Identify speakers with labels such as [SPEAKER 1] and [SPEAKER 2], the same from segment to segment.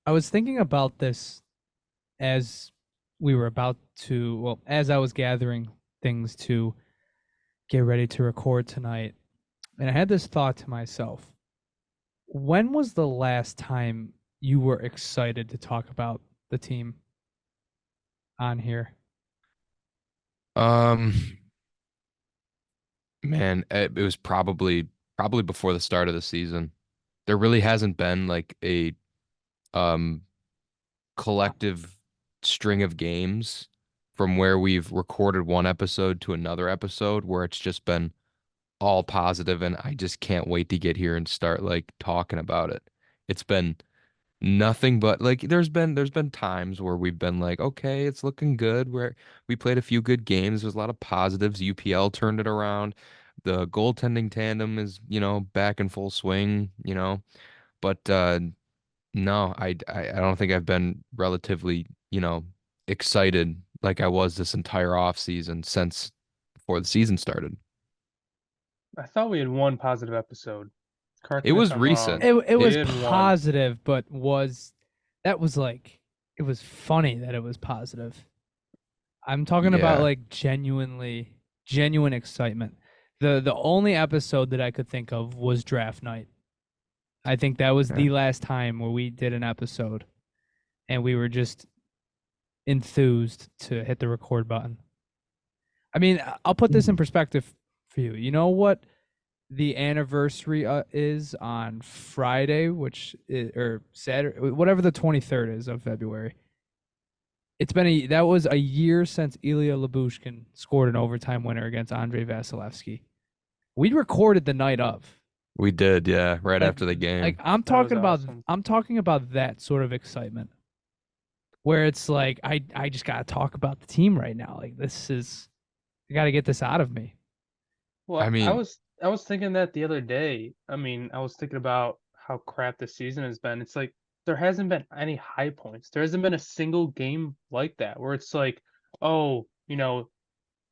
[SPEAKER 1] I was thinking about this as we were about to, well, as I was gathering things to get ready to record tonight. And I had this thought to myself. When was the last time you were excited to talk about the team on here?
[SPEAKER 2] Um, Man, it was probably before the start of the season. There really hasn't been like a um collective string of games from where we've recorded one episode to another episode where it's just been all positive and I just can't wait to get here and start like talking about it. It's been nothing but like there's been times where we've been like, okay, it's looking good. Where we played a few good games. There's a lot of positives. UPL turned it around. The goaltending tandem is, back in full swing, But no, I don't think I've been relatively, excited like I was this entire off season since before the season started.
[SPEAKER 3] I thought we had one positive episode. Correct
[SPEAKER 2] It
[SPEAKER 3] me if
[SPEAKER 2] was
[SPEAKER 3] I'm wrong.
[SPEAKER 2] recent.
[SPEAKER 1] It
[SPEAKER 3] We
[SPEAKER 2] It
[SPEAKER 1] was
[SPEAKER 3] had one.
[SPEAKER 1] positive, but that was like it was funny that it was positive. I'm talking about
[SPEAKER 2] yeah.
[SPEAKER 1] like genuine excitement. The only episode that I could think of was draft night. I think that was
[SPEAKER 2] Yeah.
[SPEAKER 1] the last time where we did an episode and we were just enthused to hit the record button. I mean, I'll put this in perspective for you. You know what the anniversary is on Friday, or Saturday, whatever the 23rd is of February. It's been that was a year since Ilya Labushkin scored an overtime winner against Andrei Vasilevsky. We recorded the night of.
[SPEAKER 2] We did, yeah, right
[SPEAKER 1] Like
[SPEAKER 2] after the
[SPEAKER 1] like
[SPEAKER 2] game.
[SPEAKER 1] I'm
[SPEAKER 3] That was
[SPEAKER 1] talking about
[SPEAKER 3] awesome.
[SPEAKER 1] I'm talking about that sort of excitement where it's like I just got to talk about the team right now. Like this is I got to get this out of me.
[SPEAKER 3] Well,
[SPEAKER 2] I
[SPEAKER 3] I
[SPEAKER 2] mean,
[SPEAKER 3] was I was thinking that the other day. I mean, I was thinking about how crap this season has been. It's like there hasn't been any high points. There hasn't been a single game like that where it's like, oh,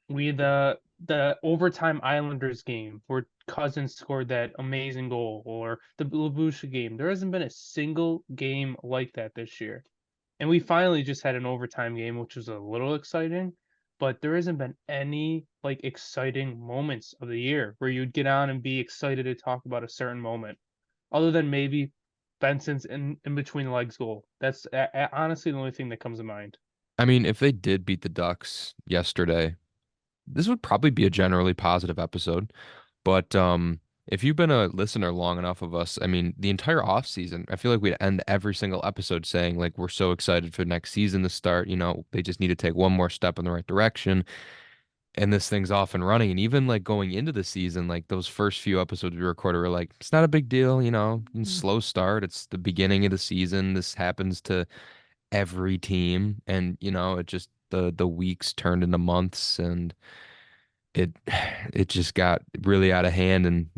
[SPEAKER 3] we the overtime Islanders game where Cousins scored that amazing goal, or the Labusha game. There hasn't been a single game like that this year. And we finally just had an overtime game, which was a little exciting, but there hasn't been any like exciting moments of the year where you'd get on and be excited to talk about a certain moment, other than maybe Benson's in between the legs goal. That's honestly the only thing that comes to mind.
[SPEAKER 2] if they did beat the Ducks yesterday, this would probably be a generally positive episode. But if you've been a listener long enough of us, the entire off season, I feel like we'd end every single episode saying like we're so excited for next season to start. They just need to take one more step in the right direction, and this thing's off and running. And even like going into the season, like those first few episodes we recorded were like, it's not a big deal, slow start. It's the beginning of the season. This happens to every team, and it just the weeks turned into months, and it it just got really out of hand. And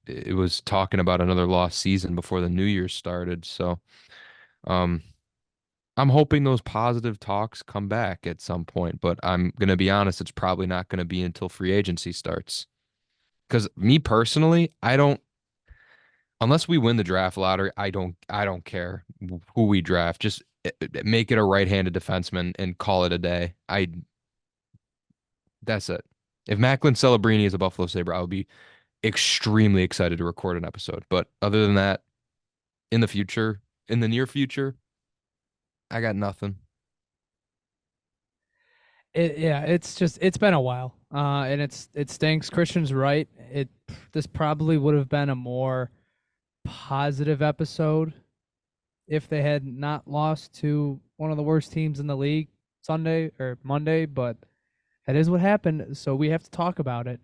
[SPEAKER 2] it was talking about another lost season before the new year started. So um I'm hoping those positive talks come back at some point, but I'm gonna be honest, it's probably not gonna be until free agency starts. Because me personally, I don't, unless we win the draft lottery, I don't care who we draft. Just make it a right-handed defenseman and call it a day. That's it. If Macklin Celebrini is a Buffalo Sabre, I would be extremely excited to record an episode. But other than that, in the future, in the near future, I got nothing.
[SPEAKER 1] Yeah, it's been a while. And it stinks. Christian's right. This probably would have been a more positive episode if they had not lost to one of the worst teams in the league Sunday or Monday, but that is what happened, so we have to talk about it.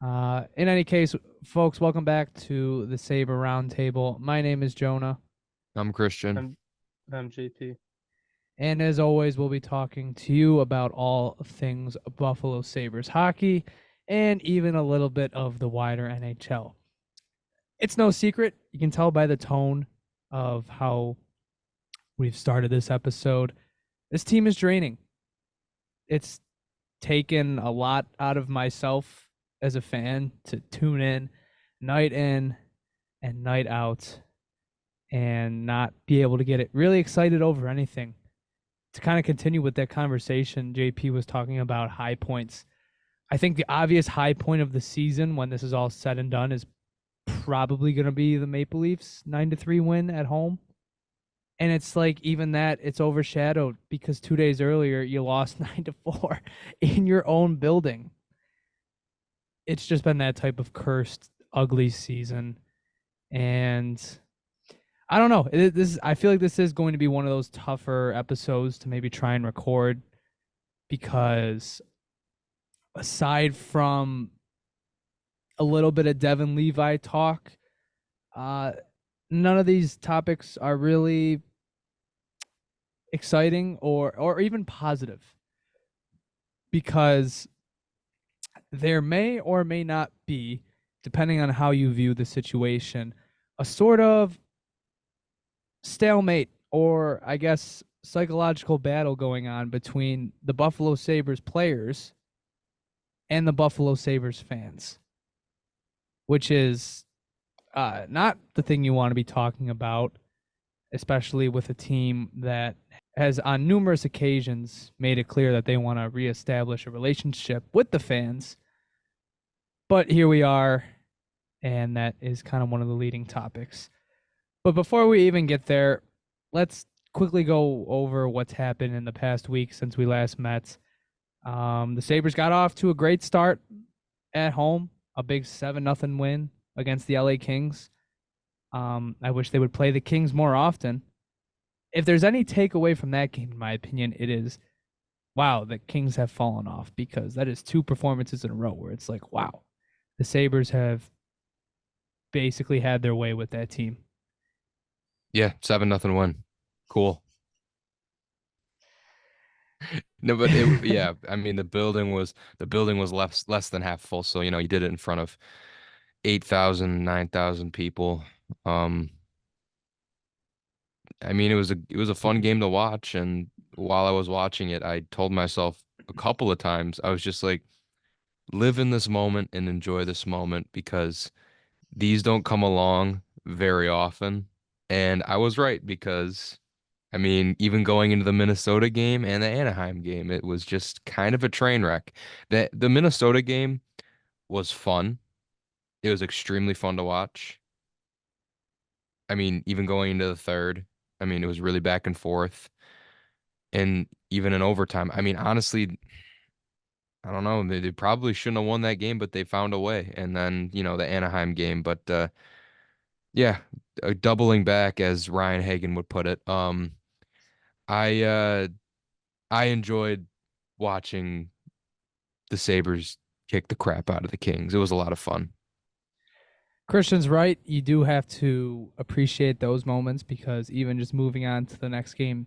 [SPEAKER 1] In any case, folks, welcome back to the Sabre Roundtable. My name is Jonah,
[SPEAKER 2] I'm Christian.
[SPEAKER 3] I'm I'm JP.
[SPEAKER 1] and as always, we'll be talking to you about all things Buffalo Sabres hockey and even a little bit of the wider NHL. It's no secret, you can tell by the tone of how we've started this episode. This team is draining. It's taken a lot out of myself as a fan to tune in night and night out and not be able to get really excited over anything. To kind of continue with that conversation, JP was talking about high points. I think the obvious high point of the season when this is all said and done is probably going to be the Maple Leafs 9-3 win at home. And it's like even that it's overshadowed because 2 days earlier you lost 9-4 in your own building. It's just been that type of cursed, ugly season. And I don't know. I feel like this is going to be one of those tougher episodes to maybe try and record because aside from a little bit of Devon Levi talk, none of these topics are really exciting or even positive because there may or may not be, depending on how you view the situation, a sort of stalemate or I guess psychological battle going on between the Buffalo Sabres players and the Buffalo Sabres fans, which is not the thing you want to be talking about, especially with a team that has on numerous occasions made it clear that they want to reestablish a relationship with the fans. But here we are, and that is kind of one of the leading topics. But before we even get there, let's quickly go over what's happened in the past week since we last met. The Sabres got off to a great start at home, a big 7-0 win against the LA Kings. I wish they would play the Kings more often. If there's any takeaway from that game, in my opinion, it is, wow, the Kings have fallen off because that is 2 performances in a row where it's like, wow, the Sabres have basically had their way with that team.
[SPEAKER 2] Yeah, 7-0 win. Cool. No, but yeah, I mean the building was less than half full, so you did it in front of 8,000, 9,000 people. I mean it was a fun game to watch, and while I was watching it, I told myself a couple of times, I was just like, live in this moment and enjoy this moment because these don't come along very often. And I was right because I mean, even going into the Minnesota game and the Anaheim game, it was just kind of a train wreck. The Minnesota game was fun. It was extremely fun to watch. I mean, even going into the third, I mean, it was really back and forth. And even in overtime, I mean, honestly, I don't know. They probably shouldn't have won that game, but they found a way. And then, the Anaheim game. But yeah, doubling back, as Ryan Hagan would put it. I I enjoyed watching the Sabres kick the crap out of the Kings. It was a lot of fun.
[SPEAKER 1] Christian's right. You do have to appreciate those moments because even just moving on to the next game,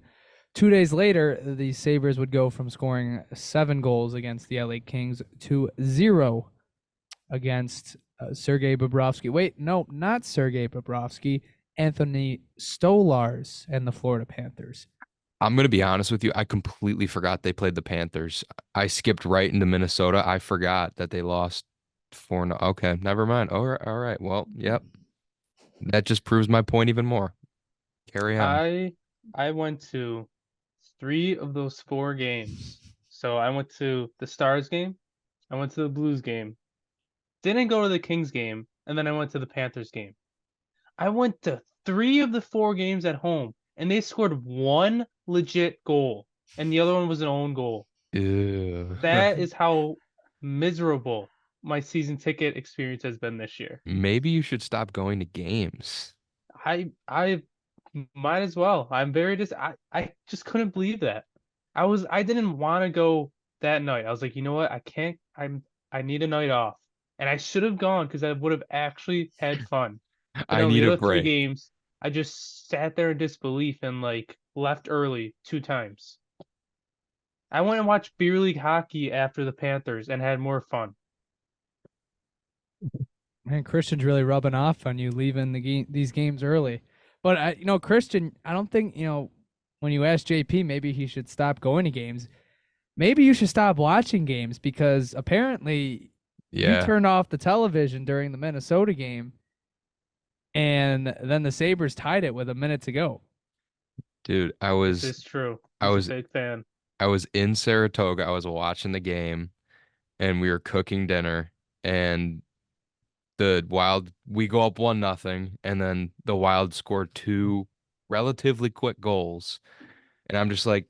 [SPEAKER 1] 2 days later, the Sabres would go from scoring 7 goals against the LA Kings to 0 against Sergei Bobrovsky. Wait, no, not Sergei Bobrovsky. Anthony Stolarz and the Florida Panthers.
[SPEAKER 2] I'm going to be honest with you. I completely forgot they played the Panthers. I skipped right into Minnesota. I forgot that they lost 4-0. Okay, never mind. All right, all right. Well, yep. That just proves my point even more. Carry on.
[SPEAKER 3] I went to 3 of those 4 games. So I went to the Stars game, I went to the Blues game, didn't go to the Kings game, and then I went to the Panthers game. I went to 3 of the 4 games at home, and they scored 1 legit goal, and the other one was an own goal.
[SPEAKER 2] Ew.
[SPEAKER 3] That is how miserable my season ticket experience has been this year.
[SPEAKER 2] Maybe you should stop going to games.
[SPEAKER 3] I might as well. I'm very I just couldn't believe that. I didn't want to go that night. I was like, you know what? I need a night off. And I should have gone because I would have actually had fun. But
[SPEAKER 2] I
[SPEAKER 3] no,
[SPEAKER 2] need
[SPEAKER 3] the
[SPEAKER 2] a
[SPEAKER 3] other 3
[SPEAKER 2] break.
[SPEAKER 3] games, I just sat there in disbelief and left early 2 times. I went and watched beer league hockey after the Panthers and had more fun.
[SPEAKER 1] Man, Christian's really rubbing off on you leaving these games early. But Christian, I don't think when you ask JP, maybe he should stop going to games. Maybe you should stop watching games because apparently you turned off the television during the Minnesota game, and then the Sabres tied it with a minute to go.
[SPEAKER 2] Dude,
[SPEAKER 3] This is true.
[SPEAKER 2] I
[SPEAKER 3] He's
[SPEAKER 2] was
[SPEAKER 3] a big fan.
[SPEAKER 2] I was in Saratoga. I was watching the game and we were cooking dinner and the Wild we go up 1-0 and then the Wild scored two relatively quick goals. And I'm just like,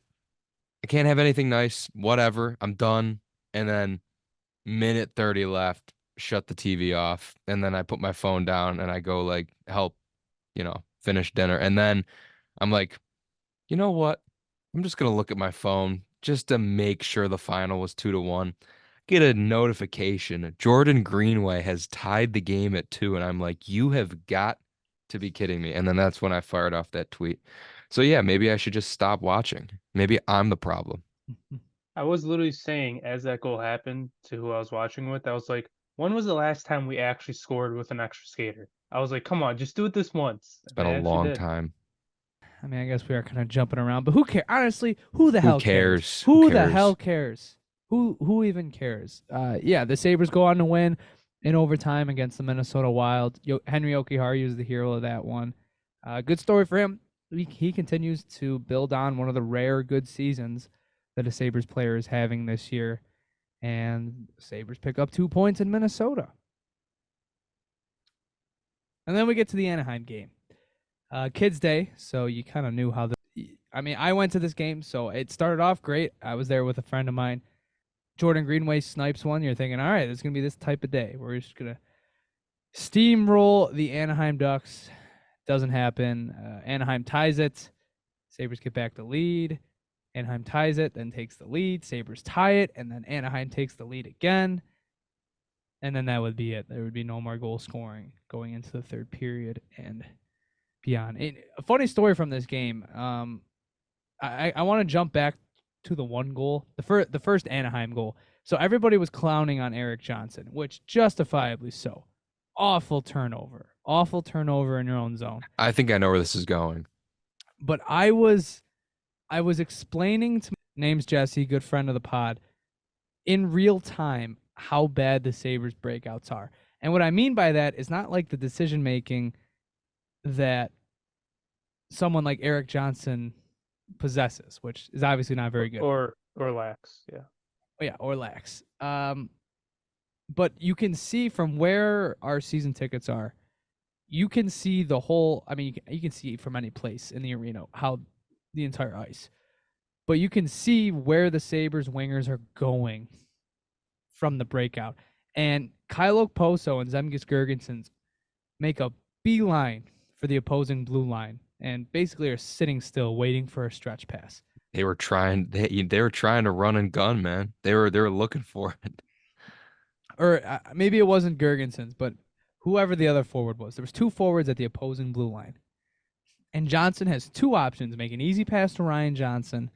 [SPEAKER 2] I can't have anything nice. Whatever. I'm done. And then minute 30 left, shut the TV off. And then I put my phone down and I go like help, finish dinner. And then I'm like, you know what? I'm just gonna look at my phone just to make sure the final was 2-1. Get a notification. Jordan Greenway has tied the game at 2, and I'm like, you have got to be kidding me. And then that's when I fired off that tweet. So yeah, maybe I should just stop watching. Maybe I'm the problem.
[SPEAKER 3] I was literally saying as that goal happened to who I was watching with, I was like, when was the last time we actually scored with an extra skater? I was like, come on, just do it this once.
[SPEAKER 2] It's been a long time.
[SPEAKER 1] I mean, I guess we are kind of jumping around, but who cares? Honestly, who the
[SPEAKER 2] Who
[SPEAKER 1] hell cares?
[SPEAKER 2] cares?
[SPEAKER 1] Who the hell cares? Who even cares? Yeah, the Sabres go on to win in overtime against the Minnesota Wild. Henry Okihari is the hero of that one. Good story for him. He continues to build on one of the rare good seasons that a Sabres player is having this year. And Sabres pick up 2 points in Minnesota. And then we get to the Anaheim game. Kids Day, so you kind of knew how I went to this game, so it started off great. I was there with a friend of mine. Jordan Greenway snipes one. You're thinking, all right, it's going to be this type of day. We're just going to steamroll the Anaheim Ducks. Doesn't happen. Anaheim ties it. Sabres get back the lead. Anaheim ties it, then takes the lead. Sabres tie it, and then Anaheim takes the lead again. And then that would be it. There would be no more goal scoring going into the third period and beyond. A funny story from this game. I want to jump back to the one goal, the first Anaheim goal. So everybody was clowning on Erik Johnson, which justifiably so. Awful turnover in your own zone.
[SPEAKER 2] I think I know where this is going.
[SPEAKER 1] But I was explaining to name's Jesse, good friend of the pod, in real time how bad the Sabres breakouts are. And what I mean by that is not like the decision making that someone like Erik Johnson possesses, which is obviously not very good.
[SPEAKER 3] Or lacks, yeah.
[SPEAKER 1] Yeah, or lacks. But you can see from where our season tickets are, you can see the whole, you can see from any place in the arena how the entire ice. But you can see where the Sabres wingers are going from the breakout. And Kyle Okposo and Zemgus Girgensons make a beeline for the opposing blue line and basically are sitting still waiting for a stretch pass.
[SPEAKER 2] They were trying to run and gun, man. They were looking for it.
[SPEAKER 1] Or maybe it wasn't Girgensons, but whoever the other forward was. There was two forwards at the opposing blue line. And Johnson has two options: make an easy pass to Ryan Johnson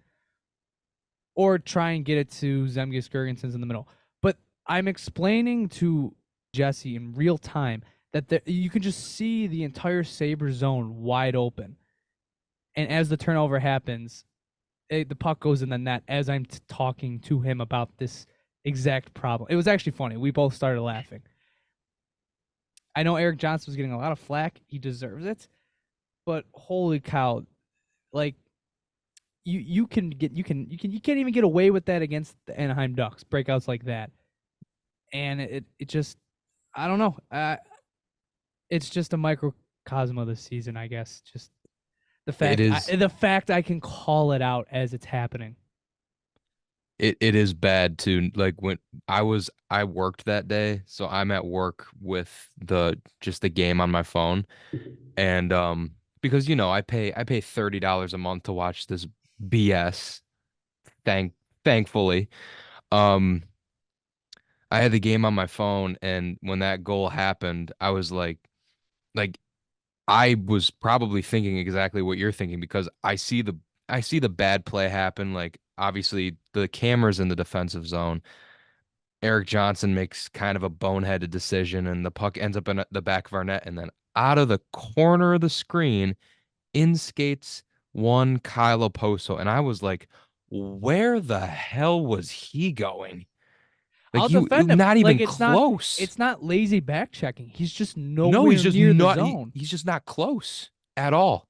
[SPEAKER 1] or try and get it to Zemgus Girgensons in the middle. But I'm explaining to Jesse in real time that you can just see the entire Sabre zone wide open. And as the turnover happens, the puck goes in the net as I'm talking to him about this exact problem. It was actually funny. We both started laughing. I know Erik Johnson was getting a lot of flack. He deserves it. But holy cow, like you can't even get away with that against the Anaheim Ducks, breakouts like that. And it just, I don't know. It's just a microcosm of the season, I guess. Just the fact I can call it out as it's happening.
[SPEAKER 2] It is bad too. Like when I worked that day, so I'm at work with the game on my phone, and because I pay $30 a month to watch this BS. Thankfully, I had the game on my phone, and when that goal happened, I was like I was probably thinking exactly what you're thinking because I see the bad play happen. Like obviously the camera's in the defensive zone. Erik Johnson makes kind of a boneheaded decision and the puck ends up in the back of our net. And then out of the corner of the screen, in skates one Kyle Okposo. And I was like, where the hell was he going?
[SPEAKER 1] I'll defend him.
[SPEAKER 2] Not even
[SPEAKER 1] Like it's
[SPEAKER 2] close.
[SPEAKER 1] It's not lazy back checking. He's just
[SPEAKER 2] No,
[SPEAKER 1] nowhere
[SPEAKER 2] he's just
[SPEAKER 1] near the
[SPEAKER 2] not.
[SPEAKER 1] zone.
[SPEAKER 2] He's just not close at all.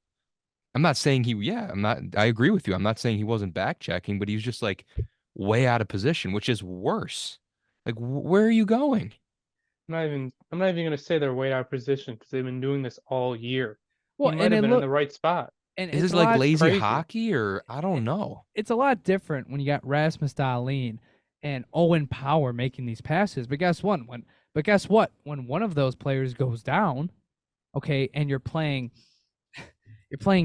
[SPEAKER 2] I'm not saying he. Yeah, I'm not. I agree with you. I'm not saying he wasn't back checking, but he was just like way out of position, which is worse. Like, where are you going?
[SPEAKER 3] I'm not even gonna say they're way out of position because they've been doing this all year. He
[SPEAKER 1] Well,
[SPEAKER 3] might have been in the right spot.
[SPEAKER 1] and
[SPEAKER 2] Is
[SPEAKER 1] it's
[SPEAKER 2] this
[SPEAKER 1] a
[SPEAKER 2] like
[SPEAKER 1] lot
[SPEAKER 2] lazy
[SPEAKER 3] crazy.
[SPEAKER 2] hockey or I don't know.
[SPEAKER 1] it's a lot different when you got Rasmus Dahlin and Owen Power making these passes. But guess what? When one of those players goes down, okay, and you're playing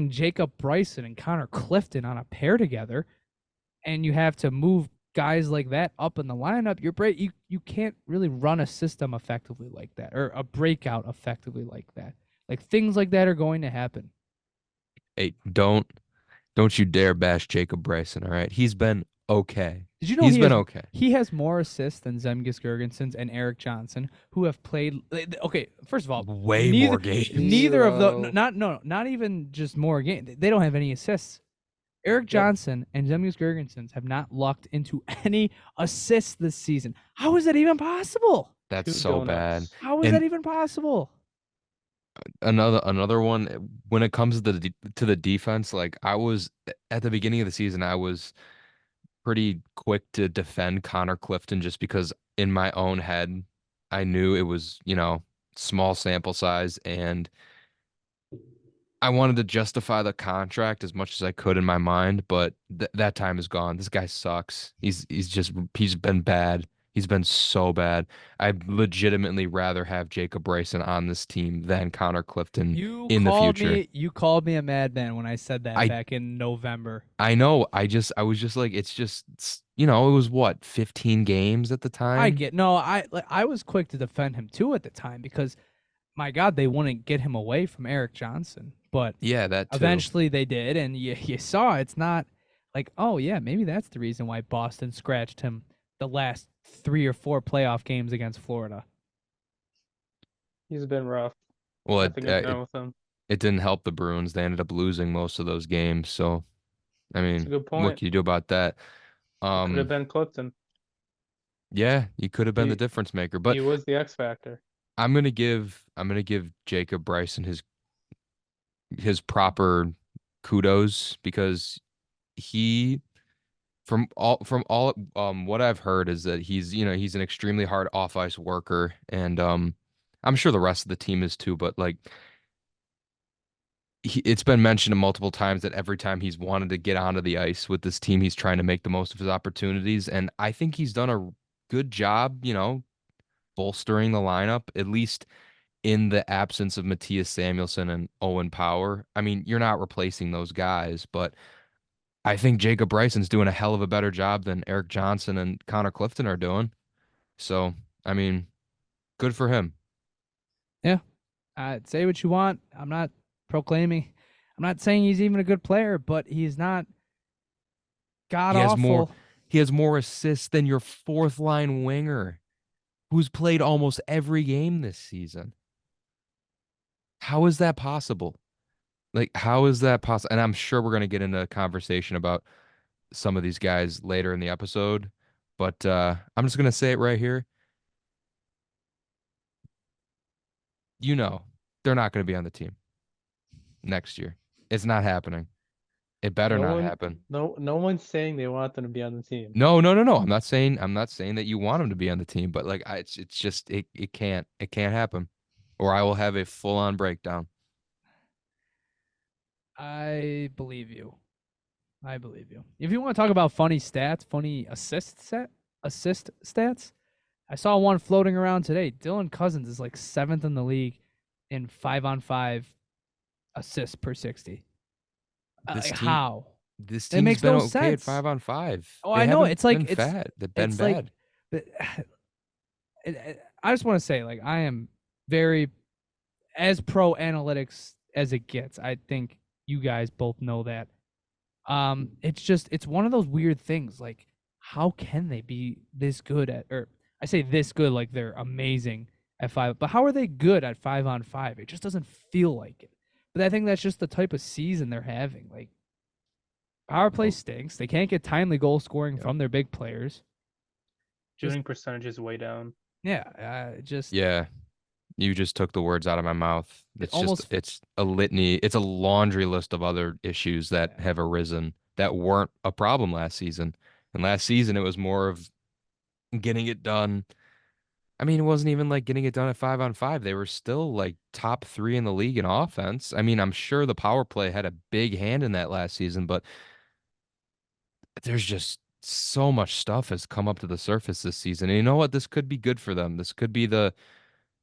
[SPEAKER 1] Jacob Bryson and Connor Clifton on a pair together, and you have to move guys like that up in the lineup, you can't really run a system effectively like that or a breakout effectively like that. Like things like that are going to happen.
[SPEAKER 2] Hey, don't you dare bash Jacob Bryson, all right? He's been okay.
[SPEAKER 1] Did you know
[SPEAKER 2] He's been okay.
[SPEAKER 1] He has more assists than Zemgus Girgensons and Eric Johnson, who have played. Okay, first of all,
[SPEAKER 2] Way more games.
[SPEAKER 1] Neither of the
[SPEAKER 3] Zero.
[SPEAKER 1] not even just more games. They don't have any assists. Eric Johnson and Zemgus Girgensons have not lucked into any assists this season. How is that even possible?
[SPEAKER 2] That's
[SPEAKER 3] Two
[SPEAKER 2] so
[SPEAKER 3] donuts.
[SPEAKER 2] bad.
[SPEAKER 1] How is that even possible?
[SPEAKER 2] Another one when it comes to the defense, like I was at the beginning of the season, I was pretty quick to defend Connor Clifton just because in my own head, I knew it was, small sample size and I wanted to justify the contract as much as I could in my mind, but that time is gone. This guy sucks. He's been bad. He's been so bad. I'd legitimately rather have Jacob Bryson on this team than Connor Clifton in the future.
[SPEAKER 1] You called me a madman when I said that
[SPEAKER 2] I
[SPEAKER 1] back in November.
[SPEAKER 2] I know. I was just like, it was what, 15 games at the
[SPEAKER 1] I
[SPEAKER 2] time?
[SPEAKER 1] get no. I was quick to defend him too at the time because my God, they wouldn't get him away from Eric Johnson. But
[SPEAKER 2] Yeah, that too.
[SPEAKER 1] eventually they did, and you saw it's not like, oh yeah, maybe that's the reason why Boston scratched him the last 3 or 4 playoff games against Florida.
[SPEAKER 3] He's been rough.
[SPEAKER 2] Well,
[SPEAKER 3] Nothing is wrong with him.
[SPEAKER 2] it didn't help the Bruins. They ended up losing most of those games. So, I
[SPEAKER 3] That's a
[SPEAKER 2] mean,
[SPEAKER 3] good
[SPEAKER 2] what
[SPEAKER 3] point.
[SPEAKER 2] can you do about that?
[SPEAKER 3] Could have been Clifton.
[SPEAKER 2] Yeah, he could have been the
[SPEAKER 3] He-
[SPEAKER 2] difference maker. But
[SPEAKER 3] He was the X factor.
[SPEAKER 2] I'm gonna give Jacob Bryson his proper kudos because he from all what I've heard is that he's an extremely hard off ice worker and I'm sure the rest of the team is too, but like it's been mentioned multiple times that every time he's wanted to get onto the ice with this team, he's trying to make the most of his opportunities. And I think he's done a good job, bolstering the lineup, at least in the absence of Matthias Samuelsson and Owen Power. I mean, you're not replacing those guys, but I think Jacob Bryson's doing a hell of a better job than Eric Johnson and Connor Clifton are doing. So, I mean, good for him.
[SPEAKER 1] Yeah, say what you want. I'm not saying he's even a good player, but he's not god awful.
[SPEAKER 2] He has more assists than your fourth line winger, who's played almost every game this season. How is that possible? Like, how is that possible? And I'm sure we're going to get into a conversation about some of these guys later in the episode, but I'm just going to say it right here. They're not going to be on the team next year. It's not happening. It better not happen.
[SPEAKER 3] No one's saying they want them to be on the team.
[SPEAKER 2] No. I'm not saying that you want them to be on the team, but like it's just it can't happen, or I will have a full on breakdown.
[SPEAKER 1] I believe you. If you want to talk about funny stats, funny assist stats, I saw one floating around today. Dylan Cousins is like 7th in the league in 5-on-5 assists per 60. How?
[SPEAKER 2] This
[SPEAKER 1] It
[SPEAKER 2] team's
[SPEAKER 1] makes
[SPEAKER 2] been
[SPEAKER 1] no
[SPEAKER 2] okay at
[SPEAKER 1] sense.
[SPEAKER 2] 5-on-5.
[SPEAKER 1] Oh,
[SPEAKER 2] They
[SPEAKER 1] I know.
[SPEAKER 2] haven't
[SPEAKER 1] It's like
[SPEAKER 2] been bad. They've been
[SPEAKER 1] it's
[SPEAKER 2] bad.
[SPEAKER 1] like, but I just want to say, like, I am very as pro analytics as it gets. I think you guys both know that. It's one of those weird things. Like, how can they be this good at? Or I say this good, like they're amazing at 5, but how are they good at 5-on-5? It just doesn't feel like it. But I think that's just the type of season they're having. Like, power play stinks. They can't get timely goal scoring from their big players.
[SPEAKER 3] Shooting percentage is way down.
[SPEAKER 1] Yeah,
[SPEAKER 2] Yeah, you just took the words out of my mouth.
[SPEAKER 1] it
[SPEAKER 2] It's just
[SPEAKER 1] almost
[SPEAKER 2] it's a litany. It's a laundry list of other issues that have arisen that weren't a problem last season. And last season it was more of getting it done. I mean, it wasn't even like getting it done at 5-on-5. They were still like top 3 in the league in offense. I mean, I'm sure the power play had a big hand in that last season, but there's just so much stuff has come up to the surface this season. And you know what? This could be good for them. This could be the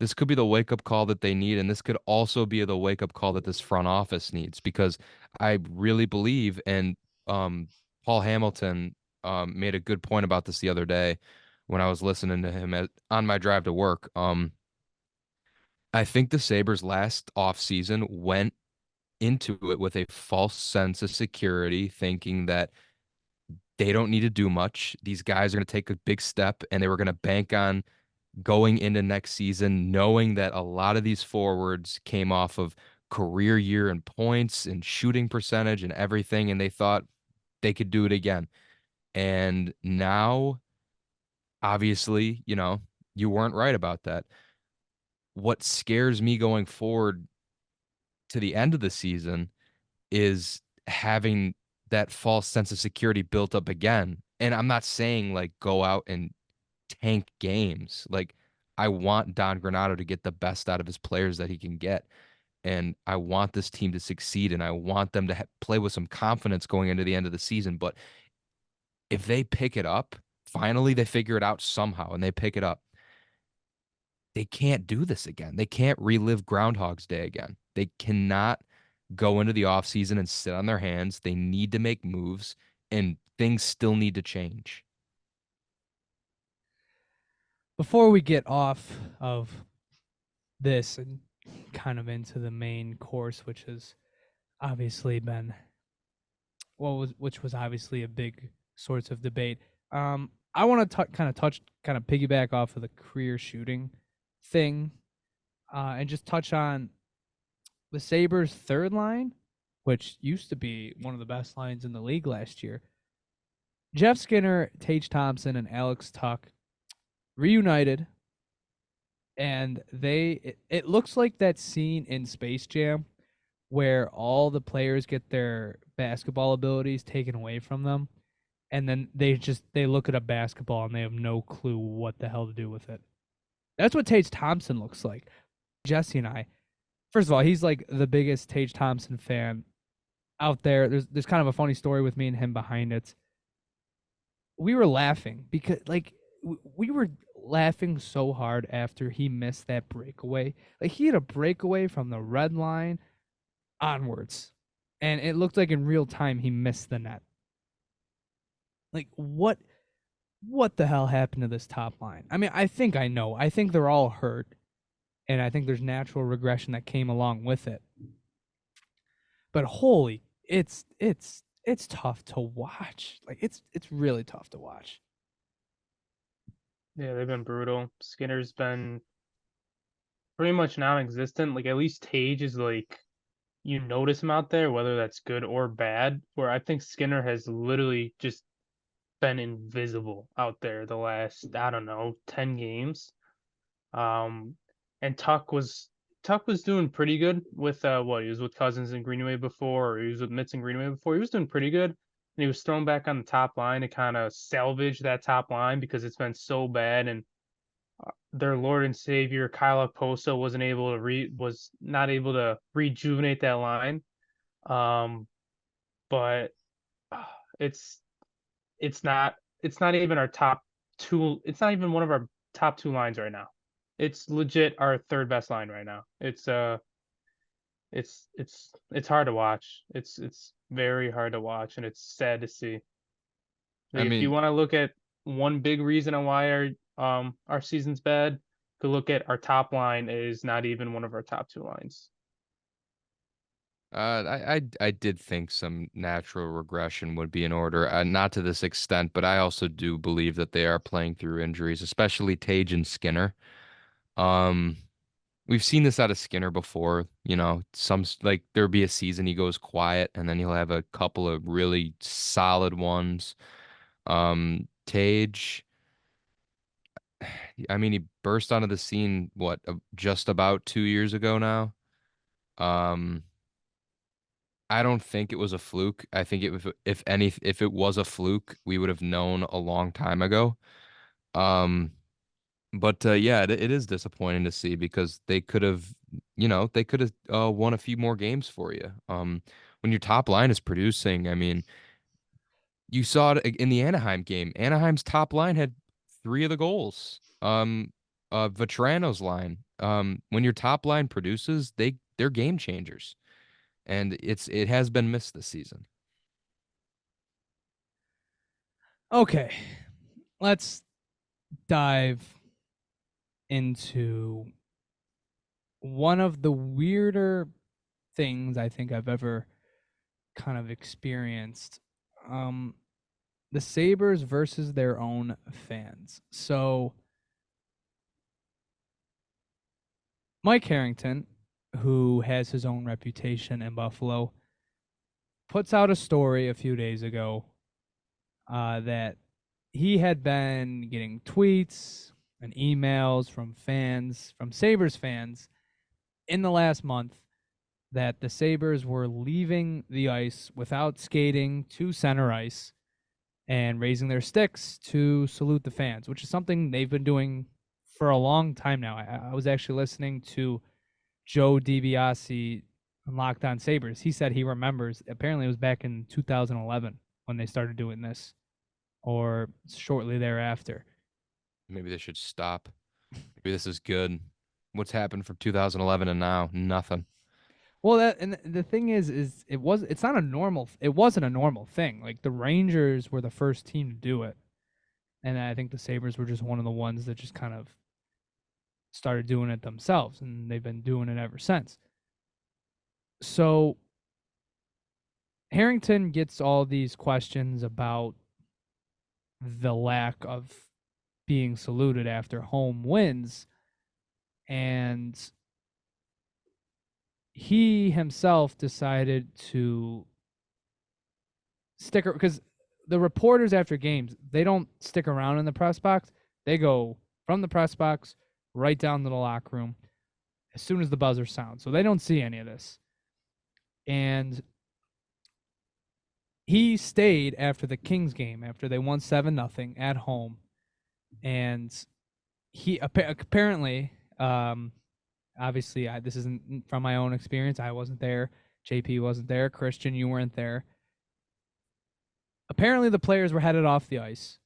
[SPEAKER 2] wake up call that they need, and this could also be the wake up call that this front office needs because I really believe, and Paul Hamilton made a good point about this the other day when I was listening to him on my drive to work. I think the Sabres last offseason went into it with a false sense of security, thinking that they don't need to do much. These guys are going to take a big step, and they were going to bank on going into next season, knowing that a lot of these forwards came off of career year and points and shooting percentage and everything, and they thought they could do it again. And now, obviously, you weren't right about that. What scares me going forward to the end of the season is having that false sense of security built up again. And I'm not saying like go out and tank games. Like I want Don Granato to get the best out of his players that he can get. And I want this team to succeed and I want them to play with some confidence going into the end of the season. But if they pick it up, finally they figure it out somehow and they pick it up. They can't do this again. They can't relive Groundhog's Day again. They cannot go into the offseason and sit on their hands. They need to make moves and things still need to change.
[SPEAKER 1] before we get off of this and kind of into the main course, which has obviously been which was obviously a big source of debate. I want to kind of piggyback off of the career shooting thing, and just touch on the Sabres' third line, which used to be one of the best lines in the league last year. Jeff Skinner, Tage Thompson, and Alex Tuch reunited, and it looks like that scene in Space Jam where all the players get their basketball abilities taken away from them, and then they look at a basketball and they have no clue what the hell to do with it. That's what Tage Thompson looks like. Jesse and I, first of all, he's like the biggest Tage Thompson fan out there. There's kind of a funny story with me and him behind it. We were laughing because we were laughing so hard after he missed that breakaway. Like he had a breakaway from the red line onwards, and it looked like in real time he missed the net. Like what the hell happened to this top line? I mean, I think I know. I think they're all hurt, and I think there's natural regression that came along with it. But holy, it's tough to watch. Like it's really tough to watch.
[SPEAKER 3] Yeah, they've been brutal. Skinner's been pretty much non-existent. Like at least Tage is like you notice him out there, whether that's good or bad. Where I think Skinner has literally just been invisible out there the last, I don't know, 10 games. And Tuch was doing pretty good with what he was with Cousins and Greenway before, or he was with Mitz and Greenway before. He was doing pretty good. And he was thrown back on the top line to kind of salvage that top line because it's been so bad. And their Lord and Savior Kyle Okposo was not able to rejuvenate that line. But it's it's not even our top two. It's not even one of our top two lines right now. It's legit our third best line right now. It's hard to watch. It's very hard to watch, and it's sad to see.
[SPEAKER 2] I
[SPEAKER 3] Like if you
[SPEAKER 2] mean,
[SPEAKER 3] want to look at one big reason on why our season's bad, you could look at our top line is not even one of our top two lines.
[SPEAKER 2] I did think some natural regression would be in order, not to this extent, but I also do believe that they are playing through injuries, especially Tage and Skinner. Um, we've seen this out of Skinner before. Like there'll be a season he goes quiet, and then he'll have a couple of really solid ones. Tage, I mean, he burst onto the scene, just about 2 years ago now. Um, I don't think it was a fluke. I think if it was a fluke, we would have known a long time ago. Um, but yeah, it is disappointing to see because they could have won a few more games for you. When your top line is producing, I mean, you saw it in the Anaheim game. Anaheim's top line had three of the goals. Vetrano's line. When your top line produces, they're game changers, and it has been missed this season.
[SPEAKER 1] Okay, let's dive into one of the weirder things I think I've ever kind of experienced. The Sabres versus their own fans. So Mike Harrington, who has his own reputation in Buffalo, puts out a story a few days ago that he had been getting tweets and emails from fans, from Sabres fans, in the last month that the Sabres were leaving the ice without skating to center ice and raising their sticks to salute the fans, which is something they've been doing for a long time now. I was actually listening to Joe DiBiase on Lockdown Sabres. He said he remembers, apparently it was back in 2011 when they started doing this, or shortly thereafter.
[SPEAKER 2] Maybe they should stop. Maybe this is good. What's happened from 2011 and now? Nothing.
[SPEAKER 1] Well, that and the thing is it's not a normal. It wasn't a normal thing. Like the Rangers were the first team to do it, and I think the Sabres were just one of the ones that just kind of started doing it themselves, and they've been doing it ever since. So Harrington gets all these questions about the lack of being saluted after home wins, and he himself decided to stick because the reporters after games, they don't stick around in the press box. They go from the press box right down to the locker room as soon as the buzzer sounds. So they don't see any of this. And he stayed after the Kings game, after they won 7-0 at home. And he apparently, obviously, this isn't from my own experience. I wasn't there. JP wasn't there. Christian, you weren't there. Apparently, the players were headed off the ice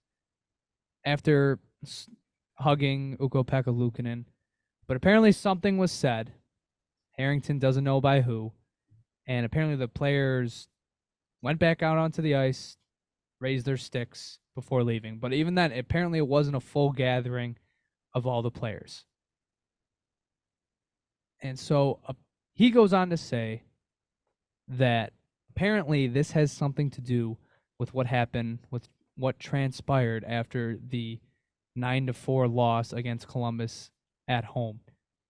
[SPEAKER 1] after hugging Ukko-Pekka Luukkonen. But apparently something was said. Harrington doesn't know by who. And apparently the players went back out onto the ice, raised their sticks before leaving. But even then, apparently it wasn't a full gathering of all the players. And so he goes on to say that apparently this has something to do with what happened, with what transpired after the 9-4 loss against Columbus at home,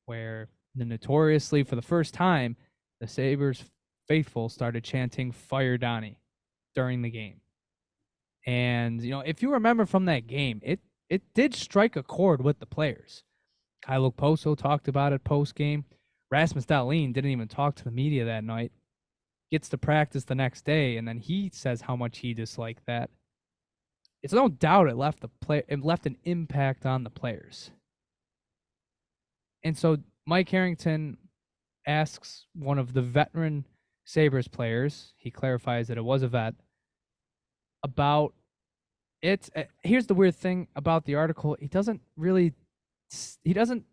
[SPEAKER 1] where notoriously for the first time, the Sabres faithful started chanting "Fire Donnie" during the game. And if you remember from that game, it did strike a chord with the players. Kyle Okposo talked about it post game. Rasmus Dahlin didn't even talk to the media that night. Gets to practice the next day, and then he says how much he disliked that. It's no doubt it left an impact on the players. And so Mike Harrington asks one of the veteran Sabres players, he clarifies that it was a vet, about it. Here's the weird thing about the article. He doesn't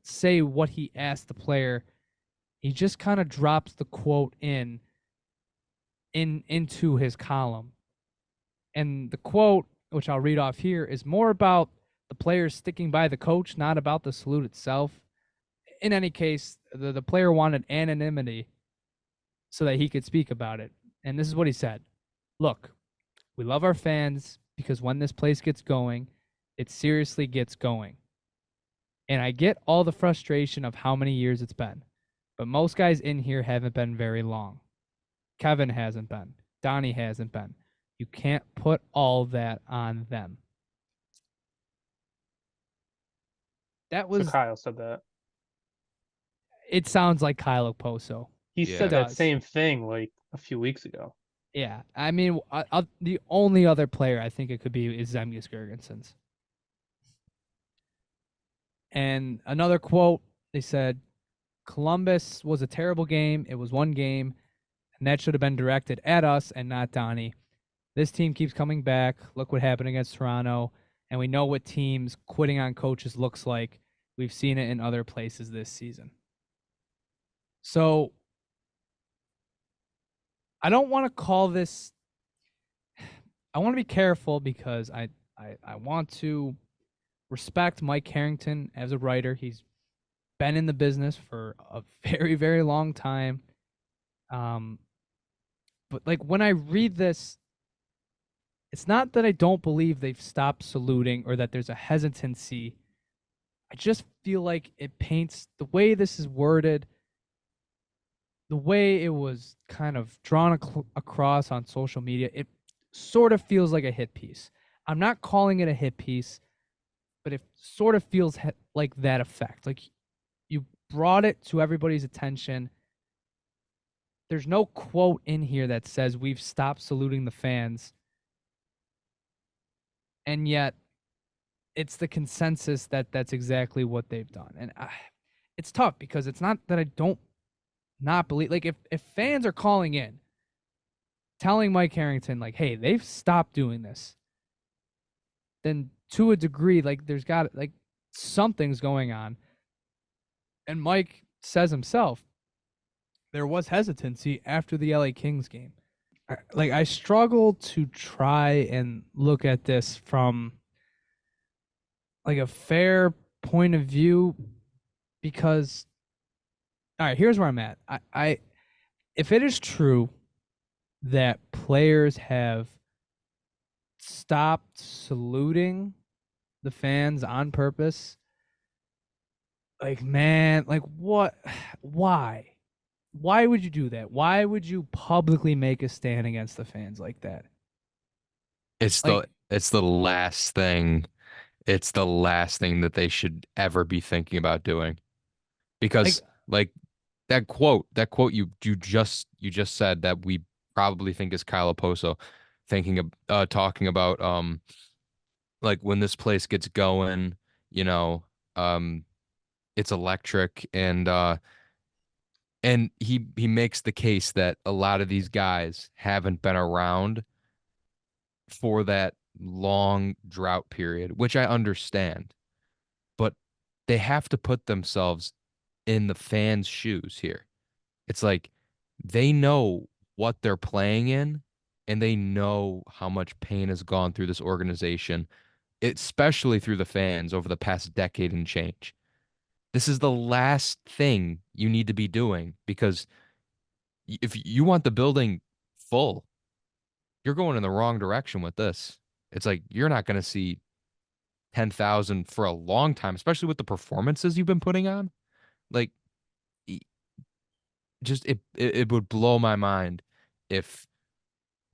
[SPEAKER 1] say what he asked the player. He just kind of drops the quote into his column. And the quote, which I'll read off here, is more about the players sticking by the coach, not about the salute itself. In any case, the player wanted anonymity so that he could speak about it. And this is what he said. Look, we love our fans because when this place gets going, it seriously gets going. And I get all the frustration of how many years it's been. But most guys in here haven't been very long. Kevin hasn't been. Donnie hasn't been. You can't put all that on them. That
[SPEAKER 3] So
[SPEAKER 1] was.
[SPEAKER 3] Kyle said that.
[SPEAKER 1] It sounds like Kyle Okposo.
[SPEAKER 3] He
[SPEAKER 2] Yeah.
[SPEAKER 3] said that
[SPEAKER 1] Does.
[SPEAKER 3] same thing like a few weeks ago.
[SPEAKER 1] Yeah, I mean, the only other player I think it could be is Zemgus Girgensons. And another quote, they said, Columbus was a terrible game. It was one game, and that should have been directed at us and not Donnie. This team keeps coming back. Look what happened against Toronto. And we know what teams quitting on coaches looks like. We've seen it in other places this season. So I don't want to call this. I want to be careful because I want to respect Mike Harrington as a writer. He's been in the business for a very, very long time. But like when I read this, it's not that I don't believe they've stopped saluting or that there's a hesitancy. I just feel like it paints the way this is worded, the way it was kind of drawn across on social media. It sort of feels like a hit piece. I'm not calling it a hit piece, but it sort of feels like that effect. Like you brought it to everybody's attention. There's no quote in here that says we've stopped saluting the fans. And yet it's the consensus that that's exactly what they've done. And it's tough because it's not that I don't not believe, like if fans are calling in telling Mike Harrington like, hey, they've stopped doing this, then to a degree, like there's got like something's going on. And Mike says himself, there was hesitancy after the LA Kings game. I struggle to try and look at this from like a fair point of view because all right, here's where I'm at. I if it is true that players have stopped saluting the fans on purpose, like man, like what why? Why would you do that? Why would you publicly make a stand against the fans like that?
[SPEAKER 2] It's
[SPEAKER 1] Like
[SPEAKER 2] the last thing. It's the last thing that they should ever be thinking about doing.
[SPEAKER 1] like
[SPEAKER 2] Because like that quote you just said that we probably think is Kyle Oposo thinking of talking about like when this place gets going, you know, um it's electric and he makes the case that a lot of these guys haven't been around for that long drought period, which I understand, but they have to put themselves in the fans' shoes here. It's like they know what they're playing in and they know how much pain has gone through this organization, especially through the fans over the past decade and change. This is the last thing you need to be doing because if you want the building full, you're going in the wrong direction with this. It's like you're not going to see 10,000 for a long time, especially with the performances you've been putting on. Like just it would blow my mind if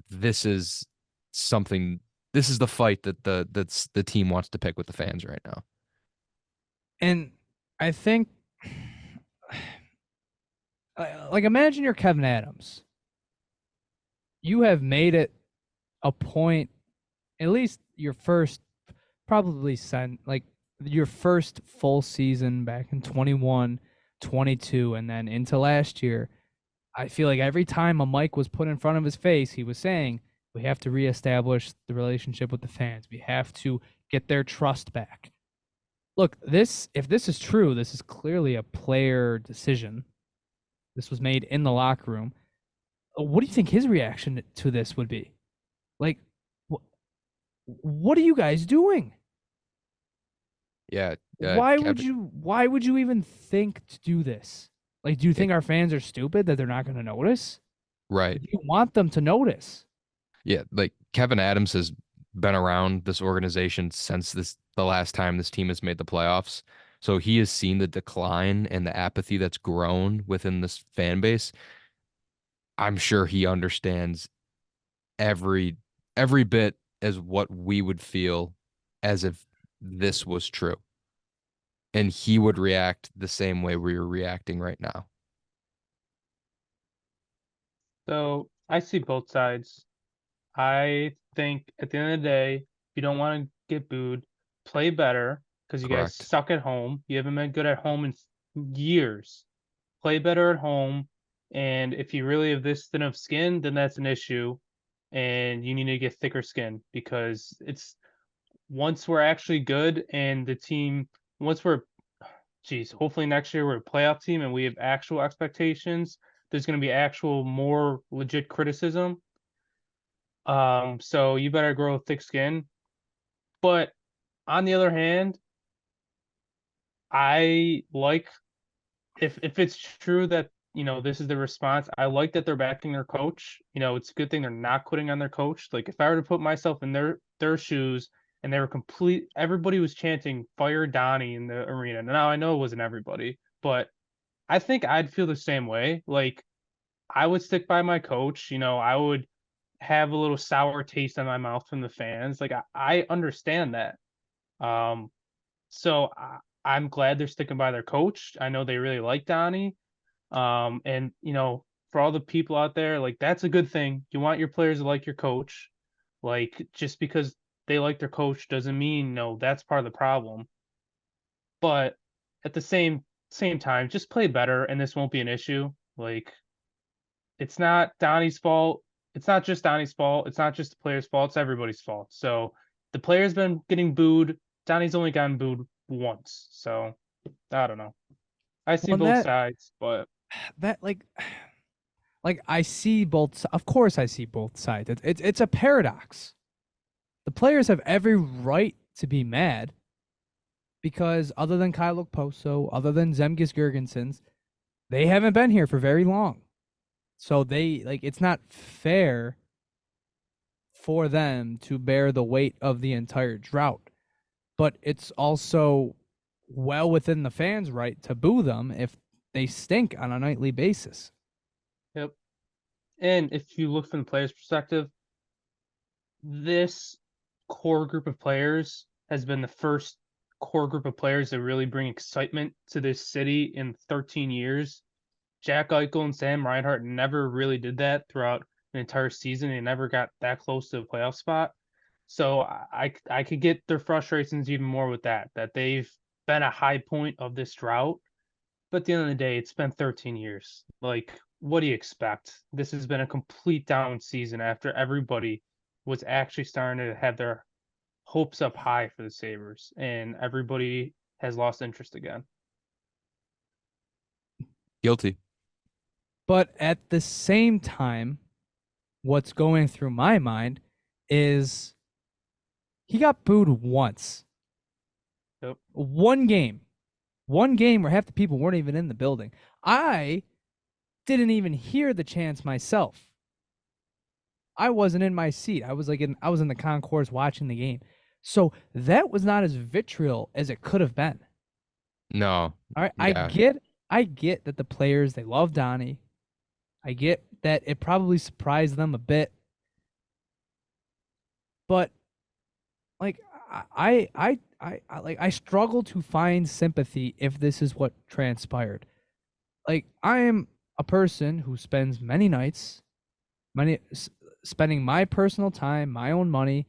[SPEAKER 2] this is something this is the fight that the team wants to pick with the fans right now.
[SPEAKER 1] and I think like imagine you're Kevin Adams. You have made it a point, at least your first, probably like your first full season back in 21, 22, and then into last year. I feel like every time a mic was put in front of his face, he was saying, we have to reestablish the relationship with the fans. We have to get their trust back. Look, if this is true, this is clearly a player decision. This was made in the locker room. What do you think his reaction to this would be? Like, what are you guys doing?
[SPEAKER 2] Yeah,
[SPEAKER 1] Why would
[SPEAKER 2] Kevin,
[SPEAKER 1] you even think to do this? Like, do you think our fans are stupid that they're not going to notice?
[SPEAKER 2] right.
[SPEAKER 1] You want them to notice.
[SPEAKER 2] Yeah, like Kevin Adams has been around this organization since the last time this team has made the playoffs. So he has seen the decline and the apathy that's grown within this fan base. I'm sure he understands every every bit as what we would feel as if this was true. and he would react the same way we're reacting right now.
[SPEAKER 3] So I see both sides. I think at the end of the day, if you don't want to get booed, play better because you guys
[SPEAKER 2] Correct.
[SPEAKER 3] suck at home. You haven't been good at home in years. Play better at home. And if you really have this thin of skin, then that's an issue. And you need to get thicker skin because it's once we're actually good and the team, once we're, geez, hopefully next year we're a playoff team and we have actual expectations, there's going to be actual more legit criticism. So you better grow thick skin. But on the other hand, I like if it's true that this is the response. I like that they're backing their coach. It's a good thing they're not quitting on their coach. Like if I were to put myself in their shoes and they were everybody was chanting "Fire Donnie" in the arena. Now I know it wasn't everybody, but I think I'd feel the same way. Like I would stick by my coach. I would have a little sour taste in my mouth from the fans. Like I understand that. Um, so I'm glad they're sticking by their coach. I know they really like Donnie. And for all the people out there, like that's a good thing. You want your players to like your coach. Like just because they like their coach doesn't mean no, that's part of the problem. But at the same time, just play better and this won't be an issue. Like it's not Donnie's fault. It's not just Donnie's fault. It's not just the player's fault. It's everybody's fault. So the player's been getting booed. Donnie's only gotten booed once. So I don't know. I see
[SPEAKER 1] Well,
[SPEAKER 3] both sides, but
[SPEAKER 1] that like I see both. Of course, I see both sides. It's a paradox. The players have every right to be mad because other than Kyle Okposo, other than Zemgus Girgensons, they haven't been here for very long. So it's not fair for them to bear the weight of the entire drought. But it's also well within the fans' right to boo them if they stink on a nightly basis.
[SPEAKER 3] yep. And if you look from the player's perspective, this core group of players has been the first core group of players that really bring excitement to this city in 13 years. Jack Eichel and Sam Reinhart never really did that throughout an entire season. They never got that close to a playoff spot. So I could get their frustrations even more with that they've been a high point of this drought. But at the end of the day, it's been 13 years. Like, what do you expect? This has been a complete down season after everybody was actually starting to have their hopes up high for the Sabres, and everybody has lost interest again.
[SPEAKER 2] Guilty.
[SPEAKER 1] But at the same time, what's going through my mind is he got booed once.
[SPEAKER 3] Yep.
[SPEAKER 1] One game where half the people weren't even in the building. I didn't even hear the chants myself. I wasn't in my seat. I was in the concourse watching the game. So that was not as vitriol as it could have been.
[SPEAKER 2] No.
[SPEAKER 1] All right.
[SPEAKER 2] Yeah.
[SPEAKER 1] I get that the players, they love Donnie. I get that it probably surprised them a bit. But like I struggle to find sympathy if this is what transpired. Like I am a person who spends many nights spending my personal time, my own money,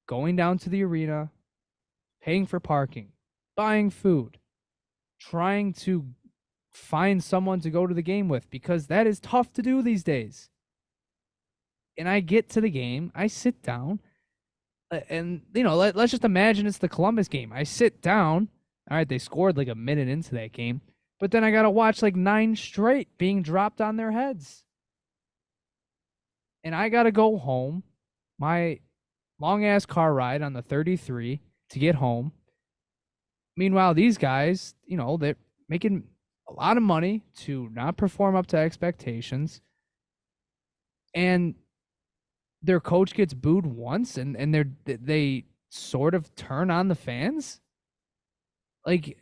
[SPEAKER 1] going down to the arena, paying for parking, buying food, trying to find someone to go to the game with because that is tough to do these days. And I get to the game, I sit down, and let's just imagine it's the Columbus game. I sit down. All right, they scored like a minute into that game, but then I got to watch like 9 straight being dropped on their heads. And I got to go home. My long ass car ride on the 33 to get home. Meanwhile, these guys, they're making a lot of money to not perform up to expectations. And their coach gets booed once and they sort of turn on the fans. Like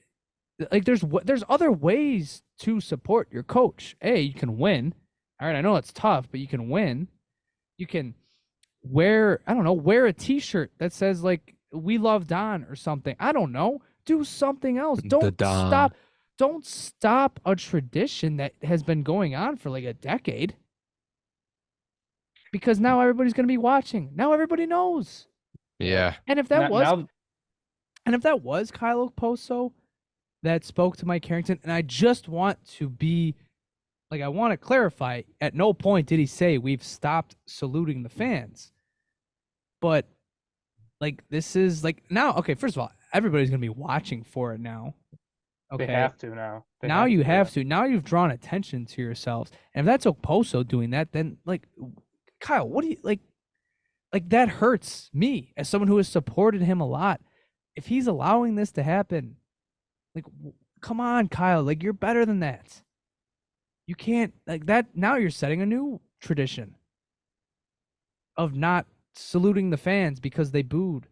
[SPEAKER 1] there's other ways to support your coach. You can win. All right, I know it's tough, but you can win. You can wear a t-shirt that says like "We love Don" or something. I don't know. Do something else.
[SPEAKER 2] The Don.
[SPEAKER 1] Don't stop a tradition that has been going on for like a decade. Because now everybody's going to be watching. Now everybody knows.
[SPEAKER 2] Yeah.
[SPEAKER 1] And if that
[SPEAKER 3] Now,
[SPEAKER 1] was Kyle Okposo that spoke to Mike Harrington, and I just want to be like, I want to clarify, at no point did he say we've stopped saluting the fans. But like, this is like, now, okay, first of all, everybody's going to be watching for it now. Okay.
[SPEAKER 3] they have to now.
[SPEAKER 1] Now you have to. Now you've drawn attention to yourselves. And if that's Okposo doing that, then like, Kyle, what do you like that hurts me as someone who has supported him a lot. If he's allowing this to happen, like, come on, Kyle, like, you're better than that. You can't like that. Now you're setting a new tradition of not saluting the fans because they booed.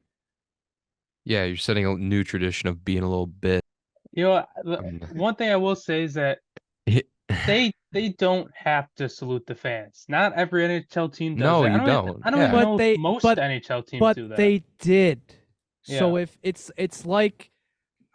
[SPEAKER 2] Yeah, you're setting a new tradition of being a little bit.
[SPEAKER 3] You know, one thing I will say is that they don't have to salute the fans. Not every NHL team does
[SPEAKER 2] No,
[SPEAKER 3] that.
[SPEAKER 2] you don't.
[SPEAKER 3] I don't
[SPEAKER 2] Yeah.
[SPEAKER 3] even know
[SPEAKER 1] But
[SPEAKER 3] if most NHL teams
[SPEAKER 1] But
[SPEAKER 3] do that.
[SPEAKER 1] they did. So
[SPEAKER 3] Yeah.
[SPEAKER 1] if it's like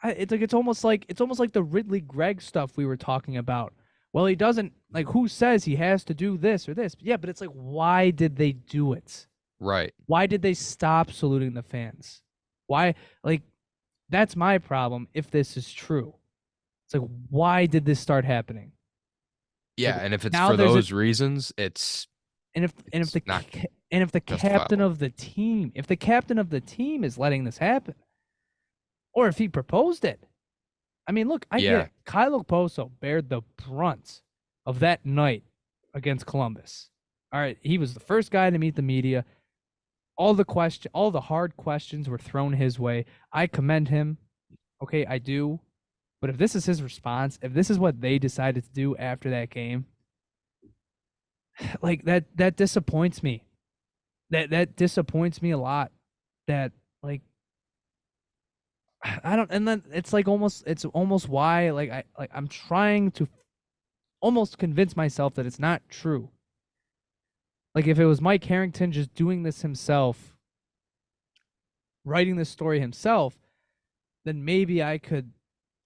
[SPEAKER 1] it's almost like the Ridley Gregg stuff we were talking about. Well, he doesn't, like, who says he has to do this or this? Yeah, but it's like, why did they do it?
[SPEAKER 2] Right.
[SPEAKER 1] Why did they stop saluting the fans? Why, like, that's my problem if this is true. It's like, why did this start happening?
[SPEAKER 2] Yeah,
[SPEAKER 1] Like,
[SPEAKER 2] and if it's
[SPEAKER 1] now
[SPEAKER 2] for
[SPEAKER 1] there's
[SPEAKER 2] those reasons, it's
[SPEAKER 1] and if
[SPEAKER 2] it's
[SPEAKER 1] the
[SPEAKER 2] not
[SPEAKER 1] and if the captain
[SPEAKER 2] justifiable.
[SPEAKER 1] of the team is letting this happen, or if he proposed it. I mean, look, I get
[SPEAKER 2] Yeah.
[SPEAKER 1] it. Kyle Okposo bared the brunt of that night against Columbus. All right, he was the first guy to meet the media. All the hard questions were thrown his way. I commend him. Okay, I do. But if this is his response, if this is what they decided to do after that game, like, that disappoints me. That disappoints me a lot. That, like, I don't, and then it's almost why, like, I'm trying to almost convince myself that it's not true. Like, if it was Mike Harrington just doing this himself, writing this story himself, then maybe I could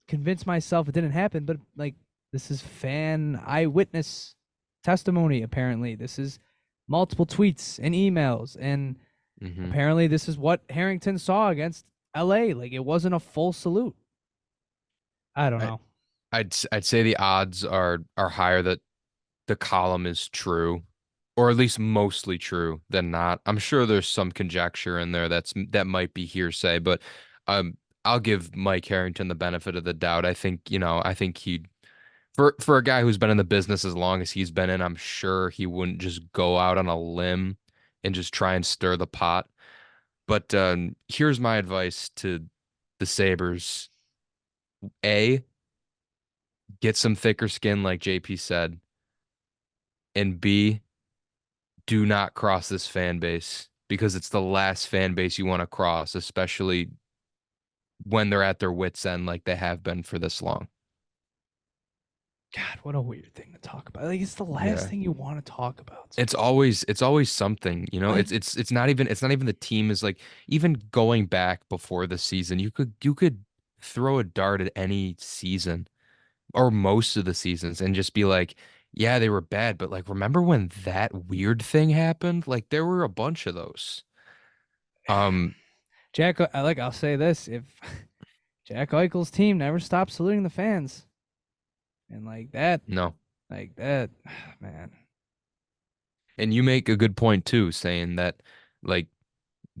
[SPEAKER 1] convince myself it didn't happen. But like, this is fan eyewitness testimony. Apparently, this is multiple tweets and emails, and apparently this is what Harrington saw against LA. Like, it wasn't a full salute. I don't know.
[SPEAKER 2] I'd say the odds are higher that the column is true, or at least mostly true, than not. I'm sure there's some conjecture in there that might be hearsay, but I'll give Mike Harrington the benefit of the doubt. I think he, for a guy who's been in the business as long as he's been in, I'm sure he wouldn't just go out on a limb and just try and stir the pot. But here's my advice to the Sabres. A, get some thicker skin, like JP said. And B, do not cross this fan base, because it's the last fan base you want to cross, especially when they're at their wits' end like they have been for this long.
[SPEAKER 1] God, what a weird thing to talk about. Like, it's the last thing you want to talk about.
[SPEAKER 2] It's always something, you know.
[SPEAKER 1] Like,
[SPEAKER 2] It's not even the team is like, even going back before the season, you could throw a dart at any season or most of the seasons and just be like, yeah, they were bad, but like, remember when that weird thing happened? Like, there were a bunch of those.
[SPEAKER 1] Jack, I'll say this: if Jack Eichel's team never stopped saluting the fans, and like that,
[SPEAKER 2] No.
[SPEAKER 1] Man.
[SPEAKER 2] And you make a good point too, saying that, like,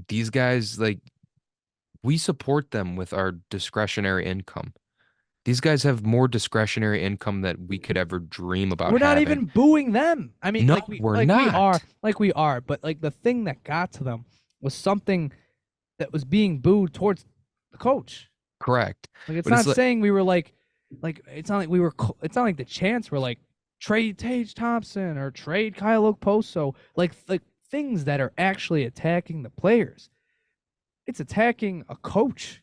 [SPEAKER 2] these guys, like, we support them with our discretionary income. These guys have more discretionary income that we could ever dream about
[SPEAKER 1] We're not
[SPEAKER 2] having.
[SPEAKER 1] even booing them. I mean,
[SPEAKER 2] No, we're not.
[SPEAKER 1] we are, but like, the thing that got to them was something that was being booed towards the coach.
[SPEAKER 2] Correct.
[SPEAKER 1] Like, it's
[SPEAKER 2] But
[SPEAKER 1] not saying we were like it's not like we were. It's not like the chants were like, trade Tage Thompson or trade Kyle Okposo. Like things that are actually attacking the players. It's attacking a coach.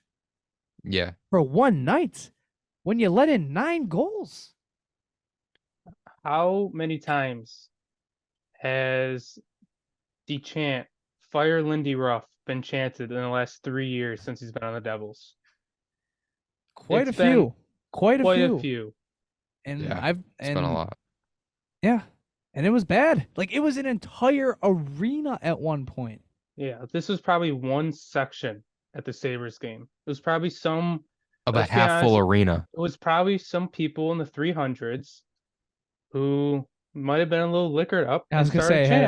[SPEAKER 2] Yeah.
[SPEAKER 1] For one night, when you let in 9 goals.
[SPEAKER 3] How many times has the chant "Fire Lindy Ruff" been chanted in the last 3 years since he's been on the Devils?
[SPEAKER 1] Quite
[SPEAKER 3] It's
[SPEAKER 1] a
[SPEAKER 3] been
[SPEAKER 1] few. Quite a
[SPEAKER 3] quite a
[SPEAKER 1] few.
[SPEAKER 3] few.
[SPEAKER 1] And
[SPEAKER 2] Yeah,
[SPEAKER 1] I've
[SPEAKER 2] it's been a lot.
[SPEAKER 1] yeah. And it was bad. Like it was an entire arena at one point.
[SPEAKER 3] Yeah, this was probably one section at the Sabres game. It was probably some,
[SPEAKER 2] Of a
[SPEAKER 3] let's be
[SPEAKER 2] half full
[SPEAKER 3] honest, it
[SPEAKER 2] arena.
[SPEAKER 3] was probably some people in the 300s who might have been a little liquored up
[SPEAKER 1] I
[SPEAKER 3] and
[SPEAKER 1] was gonna
[SPEAKER 3] started a
[SPEAKER 1] say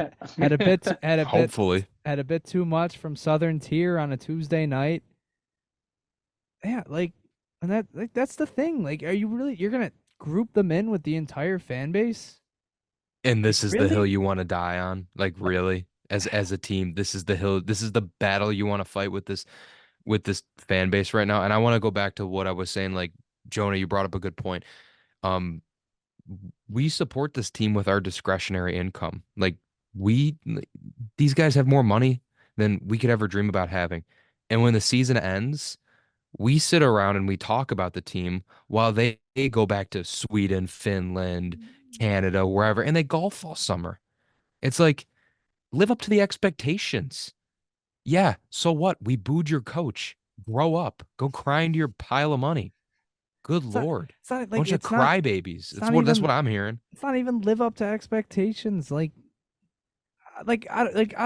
[SPEAKER 3] chant.
[SPEAKER 2] Hopefully.
[SPEAKER 1] had a bit too much from Southern Tier on a Tuesday night. Yeah, like and that's the thing. Like, are you really you're gonna group them in with the entire fan base?
[SPEAKER 2] And
[SPEAKER 1] Like
[SPEAKER 2] this is the hill
[SPEAKER 1] really?
[SPEAKER 2] you want to die on? Like really? As a team, this is the hill, this is the battle you want to fight with this fan base right now. And I want to go back to what I was saying, like Jonah, you brought up a good point. Um, we support this team with our discretionary income. Like we these guys have more money than we could ever dream about having. And when the season ends, we sit around and we talk about the team while they go back to Sweden, Finland, Canada, wherever, and they golf all summer. It's like live up to the expectations. Yeah, so what? We booed your coach. Grow up. Go cry into your pile of money. Good
[SPEAKER 1] It's not
[SPEAKER 2] Lord.
[SPEAKER 1] it's not like
[SPEAKER 2] Bunch of crybabies.
[SPEAKER 1] it's not
[SPEAKER 2] That's what
[SPEAKER 1] even
[SPEAKER 2] I'm hearing.
[SPEAKER 1] it's not even live up to expectations. I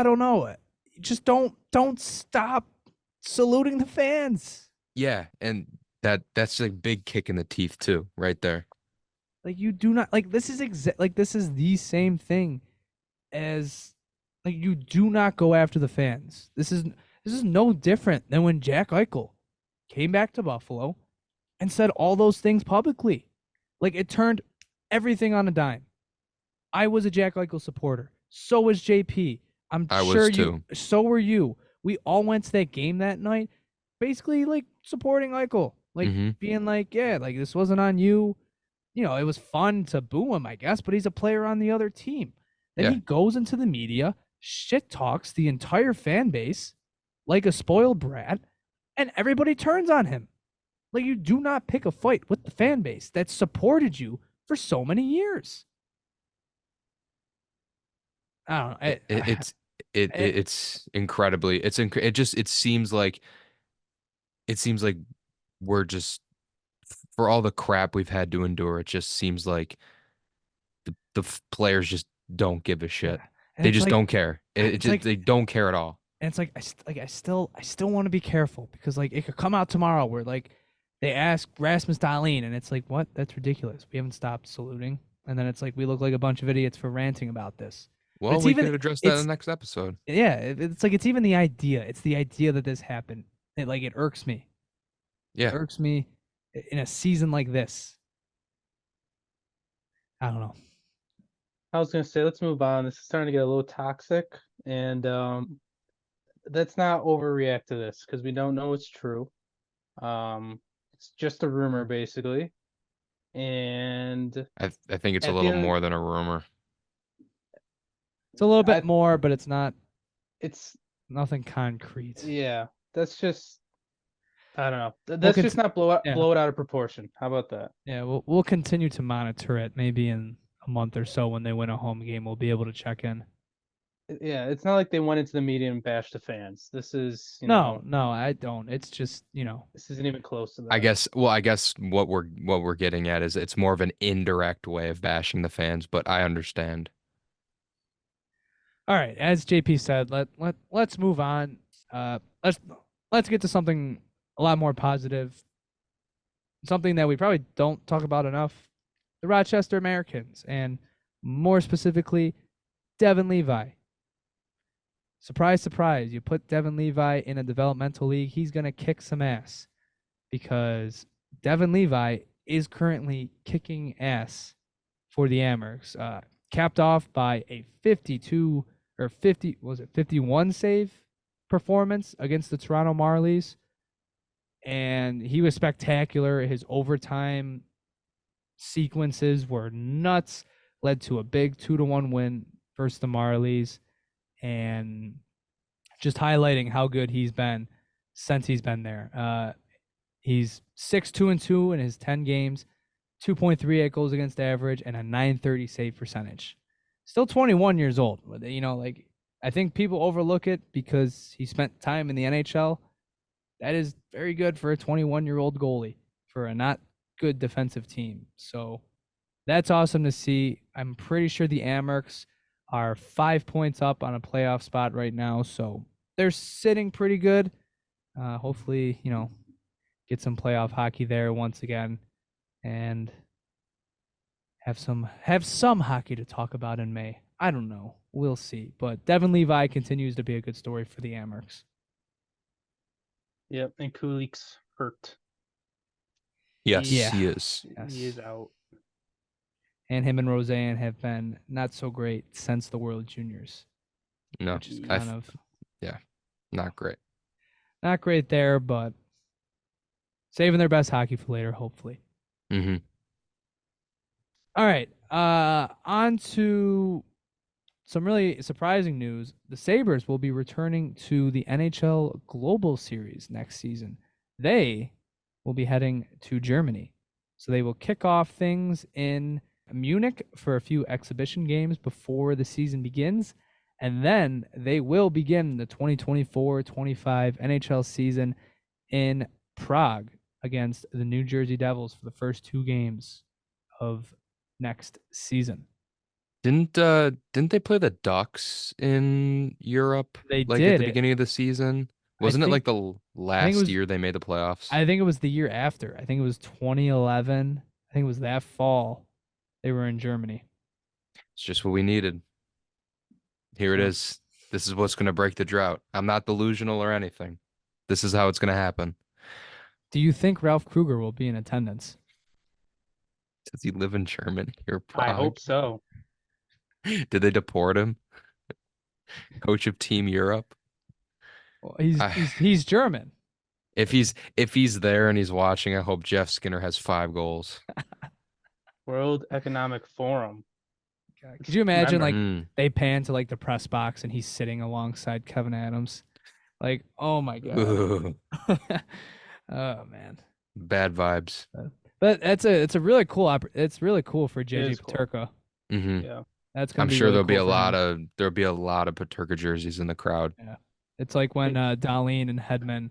[SPEAKER 1] don't know. Just don't stop saluting the fans.
[SPEAKER 2] Yeah, and that's a big kick in the teeth too, right there.
[SPEAKER 1] Like you do not like this is the same thing as like you do not go after the fans. This is no different than when Jack Eichel came back to Buffalo and said all those things publicly. Like it turned everything on a dime. I was a Jack Eichel supporter. So was JP. I'm
[SPEAKER 2] I
[SPEAKER 1] sure
[SPEAKER 2] was
[SPEAKER 1] you
[SPEAKER 2] too.
[SPEAKER 1] so were you. We all went to that game that night basically like supporting Eichel. Like
[SPEAKER 2] Hmm.
[SPEAKER 1] being like, yeah, like this wasn't on you. You know, it was fun to boo him, I guess, but he's a player on the other team. Then
[SPEAKER 2] Yeah.
[SPEAKER 1] he goes into the media, shit talks the entire fan base like a spoiled brat, and everybody turns on him. Like you do not pick a fight with the fan base that supported you for so many years. I don't know. It
[SPEAKER 2] It's incredibly it seems like we're just for all the crap we've had to endure, it just seems like the players just don't give a
[SPEAKER 1] yeah.
[SPEAKER 2] shit.
[SPEAKER 1] And
[SPEAKER 2] They
[SPEAKER 1] it's
[SPEAKER 2] just
[SPEAKER 1] like
[SPEAKER 2] don't care. It
[SPEAKER 1] it's
[SPEAKER 2] just
[SPEAKER 1] like
[SPEAKER 2] they don't care at all.
[SPEAKER 1] and it's like I still want to be careful because like it could come out tomorrow where like they ask Rasmus Dahlin and it's like what? That's ridiculous. We haven't stopped saluting. And then it's like we look like a bunch of idiots for ranting about this. But
[SPEAKER 2] Well, we could address that in the next episode.
[SPEAKER 1] yeah, it's like it's even the idea. It's the idea that this happened. It irks me. It
[SPEAKER 2] Yeah.
[SPEAKER 1] irks me in a season like this. I don't know.
[SPEAKER 3] I was gonna say, let's move on. This is starting to get a little toxic, and let's not overreact to this because we don't know it's true. It's just a rumor, basically, and
[SPEAKER 2] I think it's a
[SPEAKER 3] at the
[SPEAKER 2] little
[SPEAKER 3] end,
[SPEAKER 2] more than a rumor.
[SPEAKER 1] It's a little bit
[SPEAKER 3] I,
[SPEAKER 1] more, but it's not
[SPEAKER 3] it's
[SPEAKER 1] nothing concrete.
[SPEAKER 3] yeah. That's just I don't know.
[SPEAKER 1] We'll
[SPEAKER 3] Let's just not
[SPEAKER 1] yeah,
[SPEAKER 3] blow it out of proportion. How about that?
[SPEAKER 1] yeah. We'll continue to monitor it. Maybe in a month or so, when they win a home game, we'll be able to check in.
[SPEAKER 3] Yeah, it's not like they went into the media and bashed the fans. This is,
[SPEAKER 1] No, I don't. It's just
[SPEAKER 3] this isn't even close to
[SPEAKER 2] I
[SPEAKER 3] that.
[SPEAKER 2] guess what we're getting at is it's more of an indirect way of bashing the fans, but I understand.
[SPEAKER 1] all right. As JP said, let's move on. Let's get to something a lot more positive. Something that we probably don't talk about enough. The Rochester Americans, and more specifically, Devon Levi. Surprise, surprise. You put Devon Levi in a developmental league, he's going to kick some ass because Devon Levi is currently kicking ass for the Amerks. Capped off by a 52 or 50, was it 51 save performance against the Toronto Marlies. And he was spectacular. His overtime sequences were nuts, led to a big 2-1 win versus the Marlies, and just highlighting how good he's been since he's been there. He's 6-2-2 in his 10 games, 2.38 goals against average, and a 930 save percentage. Still 21 years old. Like I think people overlook it because he spent time in the NHL. That is very good for a 21-year-old goalie. for a not good defensive team. So that's awesome to see. I'm pretty sure the Amerks are 5 points up on a playoff spot right now, so they're sitting pretty good. Hopefully, get some playoff hockey there once again, and have some hockey to talk about in May. I don't know. We'll see. But Devon Levi continues to be a good story for the Amerks.
[SPEAKER 3] Yep, and Kulik's hurt.
[SPEAKER 2] Yes,
[SPEAKER 1] Yeah.
[SPEAKER 2] he is.
[SPEAKER 3] He is out.
[SPEAKER 1] And him and Roseanne have been not so great since the World Juniors.
[SPEAKER 2] No,
[SPEAKER 1] Which is kind of
[SPEAKER 2] not great.
[SPEAKER 1] Not great there, but saving their best hockey for later, hopefully.
[SPEAKER 2] Mm-hmm.
[SPEAKER 1] All right. On to some really surprising news. The Sabres will be returning to the NHL Global Series next season. They will be heading to Germany. So they will kick off things in Munich for a few exhibition games before the season begins. And then they will begin the 2024-25 NHL season in Prague against the New Jersey Devils for the first 2 games of next season.
[SPEAKER 2] Didn't they play the Ducks in Europe?
[SPEAKER 1] They
[SPEAKER 2] like
[SPEAKER 1] did
[SPEAKER 2] at the beginning of the season? Wasn't it like the last year they made the playoffs?
[SPEAKER 1] I think it was the year after. I think it was 2011. I think it was that fall. They were in Germany.
[SPEAKER 2] It's just what we needed. Here it is. This is what's going to break the drought. I'm not delusional or anything. This is how it's going to happen.
[SPEAKER 1] Do you think Ralph Kruger will be in attendance?
[SPEAKER 2] Does he live in Germany or Prague?
[SPEAKER 3] I hope so.
[SPEAKER 2] Did they deport him? Coach of Team Europe?
[SPEAKER 1] Well, he's German.
[SPEAKER 2] If he's there and he's watching, I hope Jeff Skinner has 5 goals.
[SPEAKER 3] World Economic Forum.
[SPEAKER 1] God, could you imagine they pan to like the press box and he's sitting alongside Kevin Adams? Like, oh my god. Oh man.
[SPEAKER 2] Bad vibes.
[SPEAKER 1] But it's a really cool it's really cool for JJ Peterka.
[SPEAKER 3] Cool.
[SPEAKER 2] Mm-hmm.
[SPEAKER 3] Yeah.
[SPEAKER 1] That's gonna
[SPEAKER 2] I'm
[SPEAKER 1] be
[SPEAKER 2] sure
[SPEAKER 1] really
[SPEAKER 2] there'll be
[SPEAKER 1] cool
[SPEAKER 2] a lot of Peterka jerseys in the crowd.
[SPEAKER 1] Yeah. It's like when Dahlin and Hedman,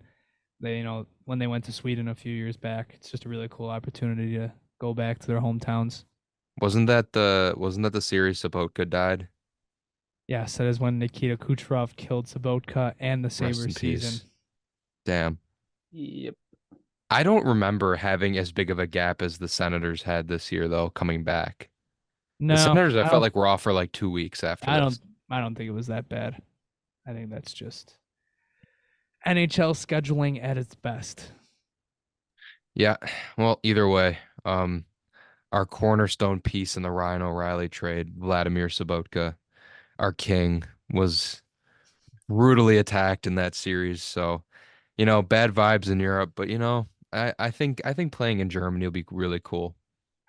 [SPEAKER 1] they when they went to Sweden a few years back. It's just a really cool opportunity to go back to their hometowns.
[SPEAKER 2] Wasn't that the series Sabotka died?
[SPEAKER 1] Yes, that is when Nikita Kucherov killed Sabotka and the
[SPEAKER 2] Rest
[SPEAKER 1] Sabres
[SPEAKER 2] in peace.
[SPEAKER 1] season.
[SPEAKER 2] Damn.
[SPEAKER 3] Yep.
[SPEAKER 2] I don't remember having as big of a gap as the Senators had this year, though, coming back.
[SPEAKER 1] No,
[SPEAKER 2] the Senators, I felt like were off for like 2 weeks after this.
[SPEAKER 1] I don't think it was that bad. I think that's just NHL scheduling at its best.
[SPEAKER 2] Yeah. Well, either way, our cornerstone piece in the Ryan O'Reilly trade, Vladimir Sabotka, our king, was brutally attacked in that series. So, bad vibes in Europe, but I think playing in Germany will be really cool.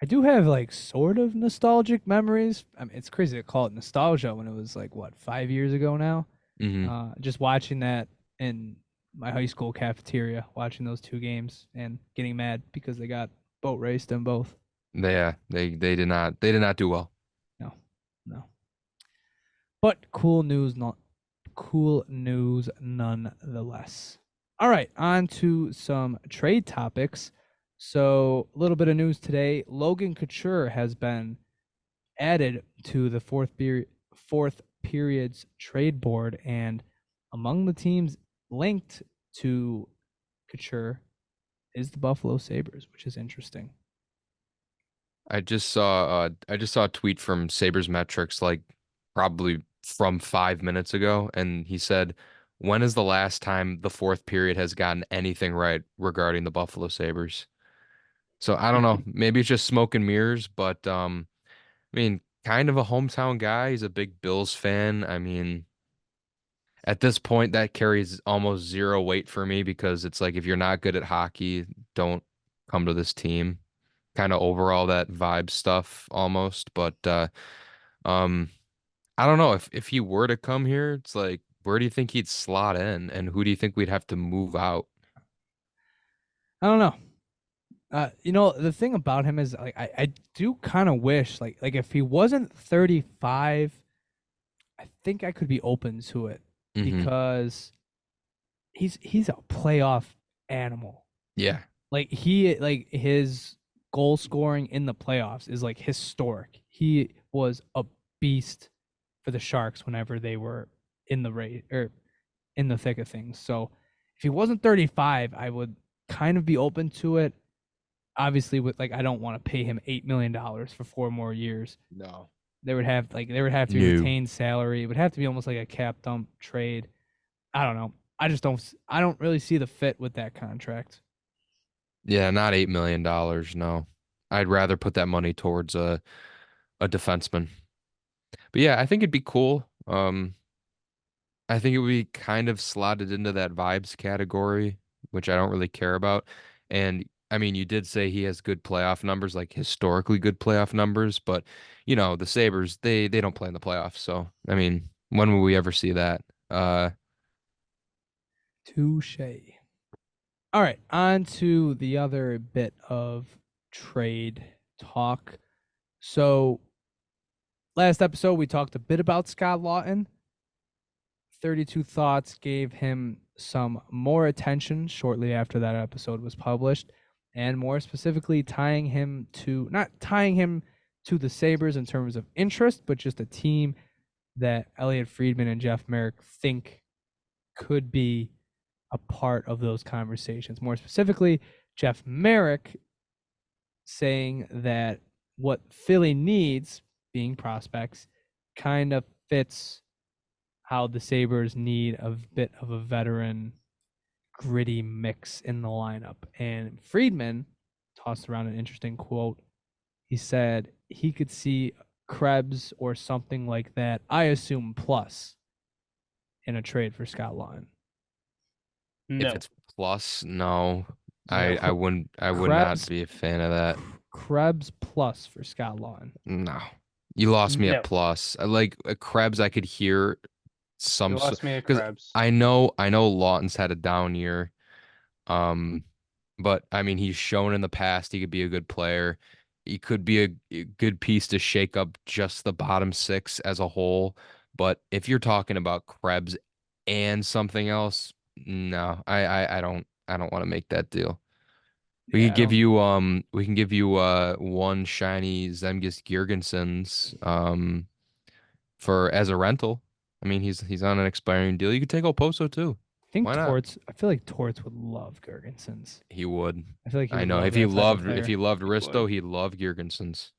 [SPEAKER 1] I do have like sort of nostalgic memories. I mean, it's crazy to call it nostalgia when it was like 5 years ago now.
[SPEAKER 2] Mm-hmm.
[SPEAKER 1] Just watching that in my high school cafeteria, watching those 2 games and getting mad because they got boat raced in both.
[SPEAKER 2] Yeah, they did not do well.
[SPEAKER 1] No. But cool news nonetheless. All right, on to some trade topics. So, a little bit of news today. Logan Couture has been added to the fourth period's trade board, and among the teams linked to Couture is the Buffalo Sabres, which is interesting.
[SPEAKER 2] I just saw a tweet from Sabres Metrics like probably from 5 minutes ago, and he said, "When is the last time the 4th period has gotten anything right regarding the Buffalo Sabres?" So I don't know. Maybe it's just smoke and mirrors, but I mean, kind of a hometown guy. He's a big Bills fan. I mean, at this point, that carries almost 0 weight for me because it's like if you're not good at hockey, don't come to this team. Kind of overall that vibe stuff almost, but I don't know if he were to come here, it's like where do you think he'd slot in, and who do you think we'd have to move out?
[SPEAKER 1] I don't know. The thing about him is like I do kind of wish like if he wasn't 35, I think I could be open to it because he's a playoff animal.
[SPEAKER 2] Yeah.
[SPEAKER 1] Like his goal scoring in the playoffs is like historic. He was a beast for the Sharks whenever they were in the race or in the thick of things. So if he wasn't 35, I would kind of be open to it. Obviously, with like I don't want to pay him $8 million for 4 more years.
[SPEAKER 2] No.
[SPEAKER 1] There would have to be
[SPEAKER 2] No.
[SPEAKER 1] retained salary. It would have to be almost like a cap dump trade. I don't know. I don't really see the fit with that contract.
[SPEAKER 2] Yeah, not $8 million. No, I'd rather put that money towards a defenseman. But yeah, I think it'd be cool. I think it would be kind of slotted into that vibes category, which I don't really care about. And I mean, you did say he has good playoff numbers, like historically good playoff numbers, but the Sabres, they don't play in the playoffs. So, I mean, when will we ever see that?
[SPEAKER 1] Touche. All right, on to the other bit of trade talk. So, last episode we talked a bit about Scott Laugton. 32 Thoughts gave him some more attention shortly after that episode was published, and more specifically not tying him to the Sabres in terms of interest, but just a team that Elliot Friedman and Jeff Merrick think could be a part of those conversations. More specifically, Jeff Merrick saying that what Philly needs, being prospects, kind of fits how the Sabres need a bit of a veteran, gritty mix in the lineup. And Friedman tossed around an interesting quote. He said he could see Krebs or something like that, I assume plus, in a trade for Scott Laugton.
[SPEAKER 2] If
[SPEAKER 3] No.
[SPEAKER 2] it's plus, no,
[SPEAKER 3] No.
[SPEAKER 2] I would not
[SPEAKER 1] Krebs
[SPEAKER 2] be a fan of that.
[SPEAKER 1] Krebs plus for Scott Laugton.
[SPEAKER 2] No, you lost me at
[SPEAKER 3] No.
[SPEAKER 2] plus. I like Krebs. I could hear
[SPEAKER 3] You
[SPEAKER 2] some
[SPEAKER 3] lost me at
[SPEAKER 2] because
[SPEAKER 3] Krebs.
[SPEAKER 2] I know Lawton's had a down year. Um, but I mean, he's shown in the past he could be a good player. He could be a good piece to shake up just the bottom six as a whole. But if you're talking about Krebs and something else, no, I don't want to make that deal. We
[SPEAKER 1] Yeah,
[SPEAKER 2] could
[SPEAKER 1] I
[SPEAKER 2] give
[SPEAKER 1] don't.
[SPEAKER 2] you one shiny Zemgus Girgensons for as a rental. I mean, he's on an expiring deal. You could take Oposo too. Why not?
[SPEAKER 1] I feel like Torts would love Gergensons.
[SPEAKER 2] He would.
[SPEAKER 1] I feel like he
[SPEAKER 2] I
[SPEAKER 1] would
[SPEAKER 2] know.
[SPEAKER 1] love
[SPEAKER 2] If he
[SPEAKER 1] that type of
[SPEAKER 2] loved if
[SPEAKER 1] player.
[SPEAKER 2] he loved
[SPEAKER 3] He
[SPEAKER 2] Risto,
[SPEAKER 3] would.
[SPEAKER 2] he'd love Girgensons.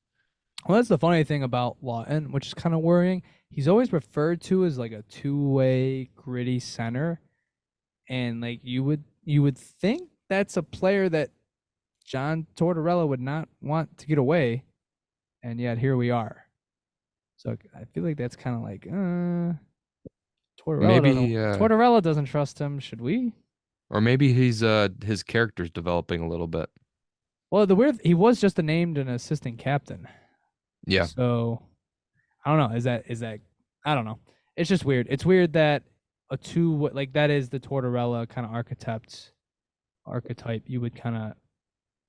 [SPEAKER 1] Well, that's the funny thing about Lawton, which is kind of worrying. He's always referred to as like a two-way gritty center, and like you would think that's a player that John Tortorella would not want to get away, and yet here we are. So I feel like that's kind of like
[SPEAKER 2] Maybe
[SPEAKER 1] Tortorella doesn't trust him. Should we?
[SPEAKER 2] or maybe his character's developing a little bit.
[SPEAKER 1] Well, he was just named an assistant captain.
[SPEAKER 2] Yeah.
[SPEAKER 1] So I don't know. Is that I don't know. It's just weird. It's weird that a two like that is the Tortorella kind of archetype you would kind of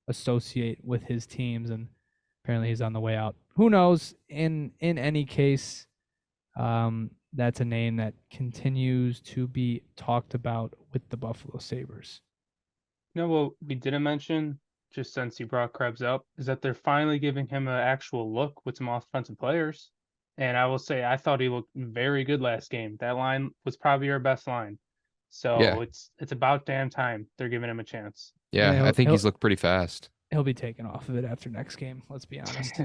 [SPEAKER 1] associate with his teams, and apparently he's on the way out. Who knows? In any case, that's a name that continues to be talked about with the Buffalo Sabres.
[SPEAKER 3] You know what we didn't mention, just since you brought Krebs up, is that they're finally giving him an actual look with some offensive players. And I will say, I thought he looked very good last game. That line was probably our best line. So
[SPEAKER 2] Yeah.
[SPEAKER 3] it's about damn time they're giving him a chance.
[SPEAKER 2] Yeah.
[SPEAKER 1] Yeah,
[SPEAKER 2] I think he's looked pretty fast.
[SPEAKER 1] He'll be taken off of it after next game. Let's be honest.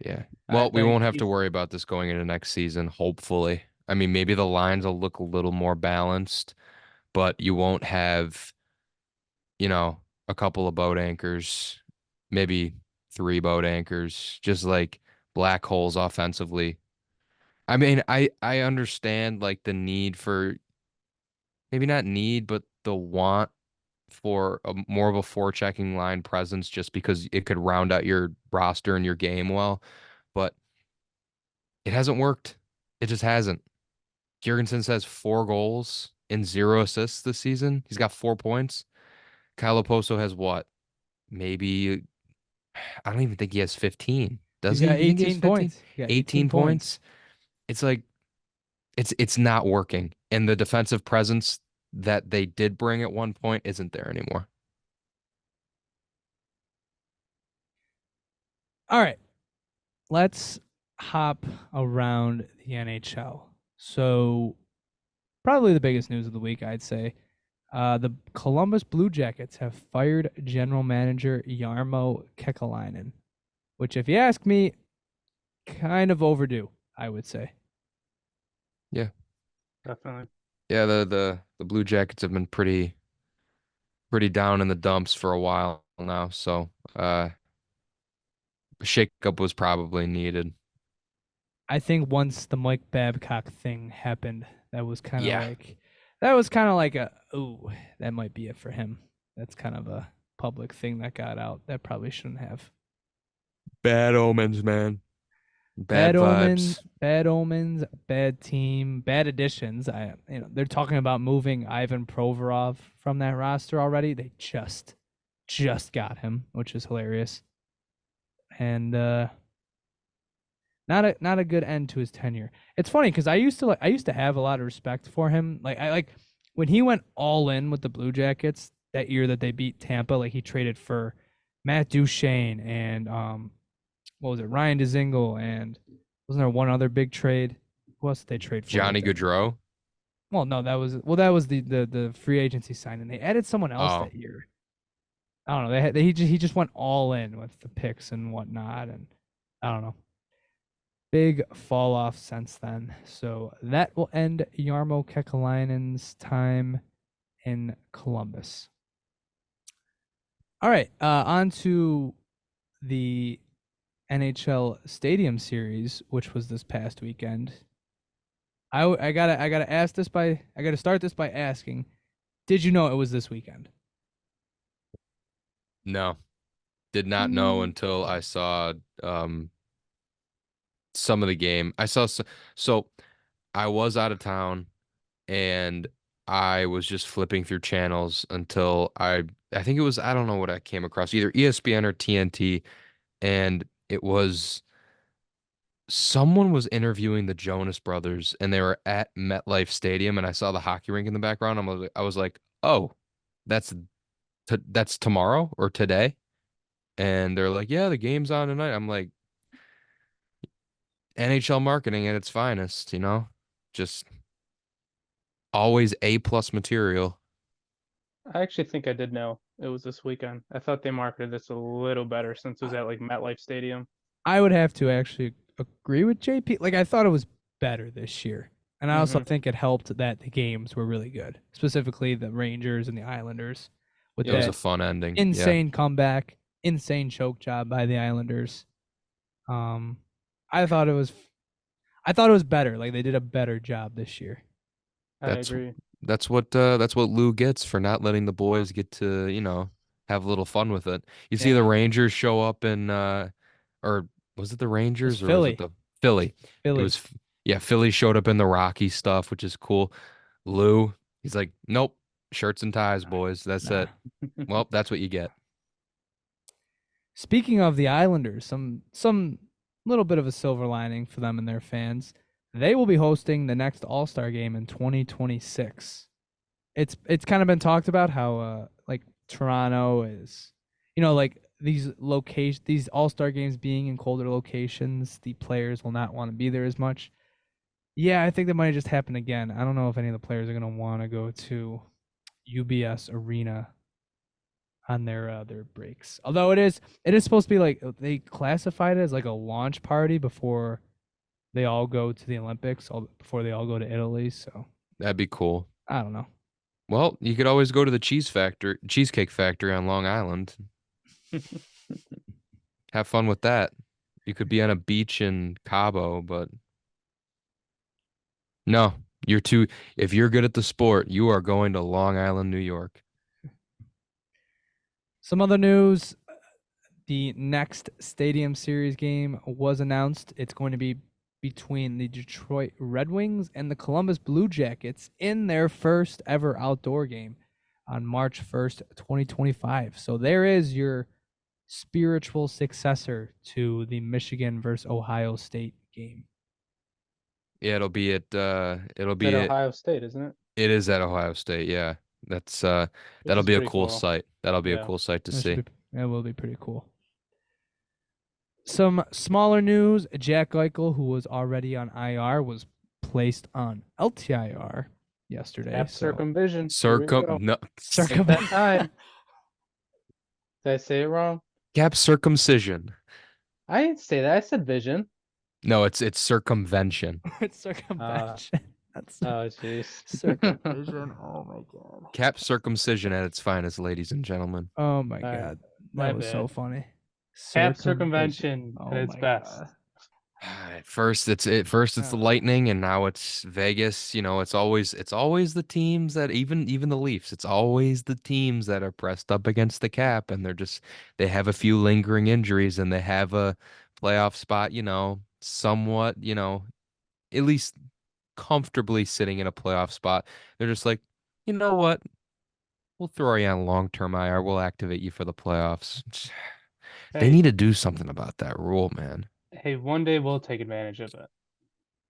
[SPEAKER 2] Yeah.
[SPEAKER 3] I
[SPEAKER 2] Well, we
[SPEAKER 3] think
[SPEAKER 2] won't have to
[SPEAKER 3] he's-
[SPEAKER 2] worry about this going into next season, hopefully. I mean, maybe the lines will look a little more balanced, but you won't have, a couple of boat anchors, maybe three boat anchors, just like black holes offensively. I mean, I understand like the need for maybe not need, but the want for more of a forechecking line presence just because it could round out your roster and your game well, but it hasn't worked. It just hasn't. Jurgensen has 4 goals and 0 assists this season. He's got 4 points. Kyle Oposo has what? Maybe I don't even think he has 15. Does
[SPEAKER 1] He's
[SPEAKER 2] he?
[SPEAKER 1] got
[SPEAKER 2] You think he has
[SPEAKER 1] 18
[SPEAKER 2] 15?
[SPEAKER 1] points. He got
[SPEAKER 2] 18 points. It's like it's not working. And the defensive presence that they did bring at one point isn't there anymore.
[SPEAKER 1] All right, let's hop around the NHL. So, probably the biggest news of the week, I'd say. The Columbus Blue Jackets have fired general manager Jarmo Kekalainen, which, if you ask me, kind of overdue, I would say.
[SPEAKER 2] Yeah.
[SPEAKER 3] Definitely.
[SPEAKER 2] Yeah, the Blue Jackets have been pretty down in the dumps for a while now, so a shakeup was probably needed.
[SPEAKER 1] I think once the Mike Babcock thing happened, that was kind of
[SPEAKER 2] Yeah.
[SPEAKER 1] like a, ooh, that might be it for him. That's kind of a public thing that got out that probably shouldn't have.
[SPEAKER 2] Bad omens, man. Bad vibes.
[SPEAKER 1] Bad omens, bad team, bad additions. They're talking about moving Ivan Provorov from that roster already. They just got him, which is hilarious. And not a good end to his tenure. It's funny because I used to have a lot of respect for him. Like when he went all in with the Blue Jackets that year that they beat Tampa. Like he traded for Matt Duchene and what was it, Ryan Dzingel, and wasn't there one other big trade? Who else did they trade for
[SPEAKER 2] Johnny
[SPEAKER 1] with that?
[SPEAKER 2] Gaudreau.
[SPEAKER 1] Well, no, that was the free agency signing. They added someone else
[SPEAKER 2] Oh,
[SPEAKER 1] that year. I don't know. He just went all in with the picks and whatnot, and I don't know. Big fall off since then. So that will end Jarmo Kekalainen's time in Columbus. All right, on to the NHL Stadium Series, which was this past weekend. I gotta start this by asking, did you know it was this weekend?
[SPEAKER 2] no. Did not know until I saw some of the game. So I was out of town and I was just flipping through channels until I think it was I don't know what I came across, either ESPN or TNT, and it was someone was interviewing the Jonas Brothers and they were at MetLife Stadium and I saw the hockey rink in the background. I was like, "Oh, that's that's tomorrow or today?" And they're like, "Yeah, the game's on tonight." I'm like, "NHL marketing at its finest, you know? Just always A+ material."
[SPEAKER 3] I actually think I did know it was this weekend. I thought they marketed this a little better since it was at like MetLife Stadium.
[SPEAKER 1] I would have to actually agree with JP. Like I thought it was better this year. And I also
[SPEAKER 3] Mm-hmm.
[SPEAKER 1] think it helped that the games were really good, specifically the Rangers and the Islanders with
[SPEAKER 2] It was
[SPEAKER 3] Yeah.
[SPEAKER 2] a
[SPEAKER 1] that
[SPEAKER 2] fun ending. Yeah.
[SPEAKER 1] insane comeback, insane choke job by the Islanders. Um I thought it was better. Like they did a better job this year.
[SPEAKER 3] I
[SPEAKER 2] That's
[SPEAKER 3] agree.
[SPEAKER 2] that's what Lou gets for not letting the boys get to, have a little fun with it. You see the
[SPEAKER 1] Yeah.
[SPEAKER 2] Rangers show up in or was it the
[SPEAKER 1] It was
[SPEAKER 2] Rangers or was it
[SPEAKER 1] Philly.
[SPEAKER 2] the Philly? It
[SPEAKER 1] Philly.
[SPEAKER 2] was yeah, Philly showed up in the Rocky stuff, which is cool. Lou, he's like, "Nope, shirts and ties, boys. That's
[SPEAKER 1] Nah.
[SPEAKER 2] it." Well, that's what you get.
[SPEAKER 1] Speaking of the Islanders, some little bit of a silver lining for them and their fans. They will be hosting the next All-Star game in 2026. It's kind of been talked about how like Toronto is, like these All-Star games being in colder locations, the players will not want to be there as much. Yeah, I think that might just happen again. I don't know if any of the players are going to want to go to UBS Arena on their breaks. Although it is supposed to be like they classified it as like a launch party before they all go to the Olympics, before they all go to Italy. So
[SPEAKER 2] That'd be cool.
[SPEAKER 1] I don't know.
[SPEAKER 2] Well, you could always go to the Cheesecake Factory on Long Island. Have fun with that. You could be on a beach in Cabo, but no, if you're good at the sport, you are going to Long Island, New York.
[SPEAKER 1] Some other news: the next Stadium Series game was announced. It's going to be between the Detroit Red Wings and the Columbus Blue Jackets in their first ever outdoor game on March 1st, 2025. So there is your spiritual successor to the Michigan versus Ohio State game.
[SPEAKER 2] Yeah, it'll
[SPEAKER 3] It's at
[SPEAKER 2] be it.
[SPEAKER 3] Ohio State, isn't it?
[SPEAKER 2] It is at Ohio State. Yeah. That's
[SPEAKER 3] Which
[SPEAKER 2] that'll
[SPEAKER 3] is
[SPEAKER 2] be a
[SPEAKER 3] pretty
[SPEAKER 2] cool
[SPEAKER 3] cool.
[SPEAKER 2] sight. That'll be a
[SPEAKER 3] Yeah.
[SPEAKER 2] cool sight to see.
[SPEAKER 1] It will be pretty cool. Some smaller news: Jack Eichel, who was already on IR, was placed on LTIR yesterday.
[SPEAKER 3] Cap
[SPEAKER 1] So
[SPEAKER 3] circumvision. Here we go.
[SPEAKER 2] No,
[SPEAKER 3] Take that time. Did I say it wrong?
[SPEAKER 2] cap circumcision.
[SPEAKER 3] I didn't say that. I said vision.
[SPEAKER 2] No, it's circumvention.
[SPEAKER 1] it's circumvention. That's
[SPEAKER 3] Oh, jeez.
[SPEAKER 1] circumvision. Oh my god.
[SPEAKER 2] Cap circumcision at its finest, ladies and gentlemen.
[SPEAKER 1] Oh my
[SPEAKER 3] All right,
[SPEAKER 1] god.
[SPEAKER 3] my
[SPEAKER 1] That was so
[SPEAKER 3] bad.
[SPEAKER 1] funny.
[SPEAKER 3] Cap
[SPEAKER 1] Circumvention.
[SPEAKER 3] circumvention
[SPEAKER 1] Oh
[SPEAKER 3] at its
[SPEAKER 1] my
[SPEAKER 3] best.
[SPEAKER 1] god.
[SPEAKER 2] At first it's the
[SPEAKER 1] Ah.
[SPEAKER 2] Lightning, and now it's Vegas. You know, it's always the teams that even the Leafs. It's always the teams that are pressed up against the cap, and they have a few lingering injuries, and they have a playoff spot. You know, somewhat. You know, at least comfortably sitting in a playoff spot. They're just like, you know what? We'll throw you on long-term IR. We'll activate you for the playoffs. They
[SPEAKER 3] Hey,
[SPEAKER 2] need to do something about that rule, man.
[SPEAKER 3] hey, one day we'll take advantage of it.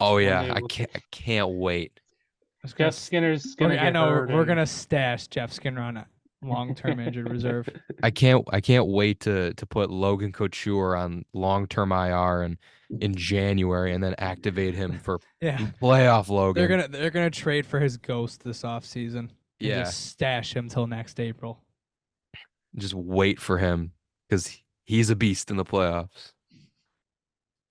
[SPEAKER 2] Oh
[SPEAKER 3] One
[SPEAKER 2] yeah,
[SPEAKER 3] day
[SPEAKER 2] I
[SPEAKER 3] we'll
[SPEAKER 2] can't
[SPEAKER 3] take.
[SPEAKER 2] I can't wait.
[SPEAKER 1] I was gonna
[SPEAKER 3] Jeff Skinner's gonna
[SPEAKER 1] I
[SPEAKER 3] get
[SPEAKER 1] know
[SPEAKER 3] hurt.
[SPEAKER 1] we're
[SPEAKER 3] and-
[SPEAKER 1] gonna stash Jeff Skinner on a long-term injured reserve.
[SPEAKER 2] I can't wait to put Logan Couture on long-term IR and in January and then activate him for
[SPEAKER 1] Yeah,
[SPEAKER 2] playoff Logan.
[SPEAKER 1] they're gonna trade for his ghost this offseason and
[SPEAKER 2] Yeah.
[SPEAKER 1] just stash him till next April.
[SPEAKER 2] Just wait for him because he's a beast in the playoffs.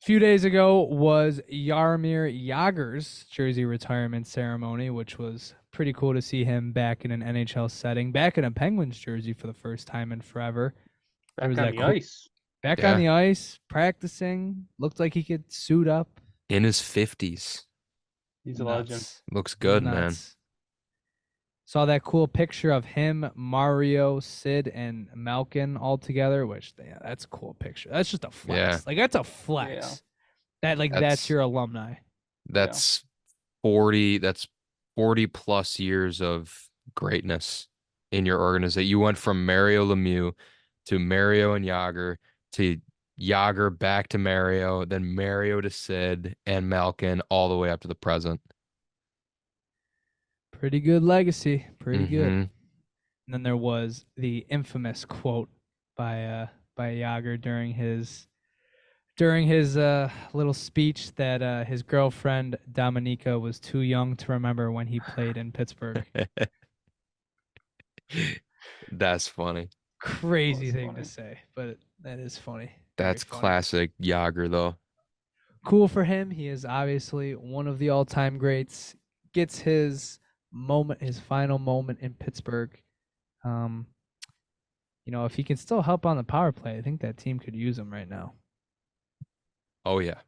[SPEAKER 1] A few days ago was Jaromir Jagr's jersey retirement ceremony, which was pretty cool to see him back in an NHL setting, back in a Penguins jersey for the first time in forever.
[SPEAKER 3] Back
[SPEAKER 1] was
[SPEAKER 3] on
[SPEAKER 1] that
[SPEAKER 3] the
[SPEAKER 1] cool-
[SPEAKER 3] ice.
[SPEAKER 1] Back
[SPEAKER 2] Yeah.
[SPEAKER 1] on the ice, practicing. Looked like he could suit up.
[SPEAKER 2] In his 50s.
[SPEAKER 3] He's a legend.
[SPEAKER 1] Nuts.
[SPEAKER 2] Looks good, man.
[SPEAKER 1] Nuts. Saw that cool picture of him, Mario, Sid, and Malkin all together, which yeah, that's a cool picture. That's just a flex.
[SPEAKER 2] Yeah.
[SPEAKER 1] Like that's a flex. That's
[SPEAKER 2] That's-
[SPEAKER 1] your alumni.
[SPEAKER 2] That's 40 plus years of greatness in your organization. You went from Mario Lemieux to Mario and Yager to Yager back to Mario, then Mario to Sid and Malkin all the way up to the present.
[SPEAKER 1] Pretty good legacy. Pretty good.
[SPEAKER 2] Mhm.
[SPEAKER 1] And then there was the infamous quote by Yager during his little speech that his girlfriend Dominica was too young to remember when he played in Pittsburgh.
[SPEAKER 2] That's funny.
[SPEAKER 1] Crazy
[SPEAKER 3] That's
[SPEAKER 1] thing
[SPEAKER 3] funny.
[SPEAKER 1] to say, but that is funny.
[SPEAKER 2] That's
[SPEAKER 1] Very funny.
[SPEAKER 2] classic Yager, though.
[SPEAKER 1] Cool for him. He is obviously one of the all-time greats. Gets his moment, his final moment in Pittsburgh. If he can still help on the power play, I think that team could use him right now.
[SPEAKER 2] Oh, yeah.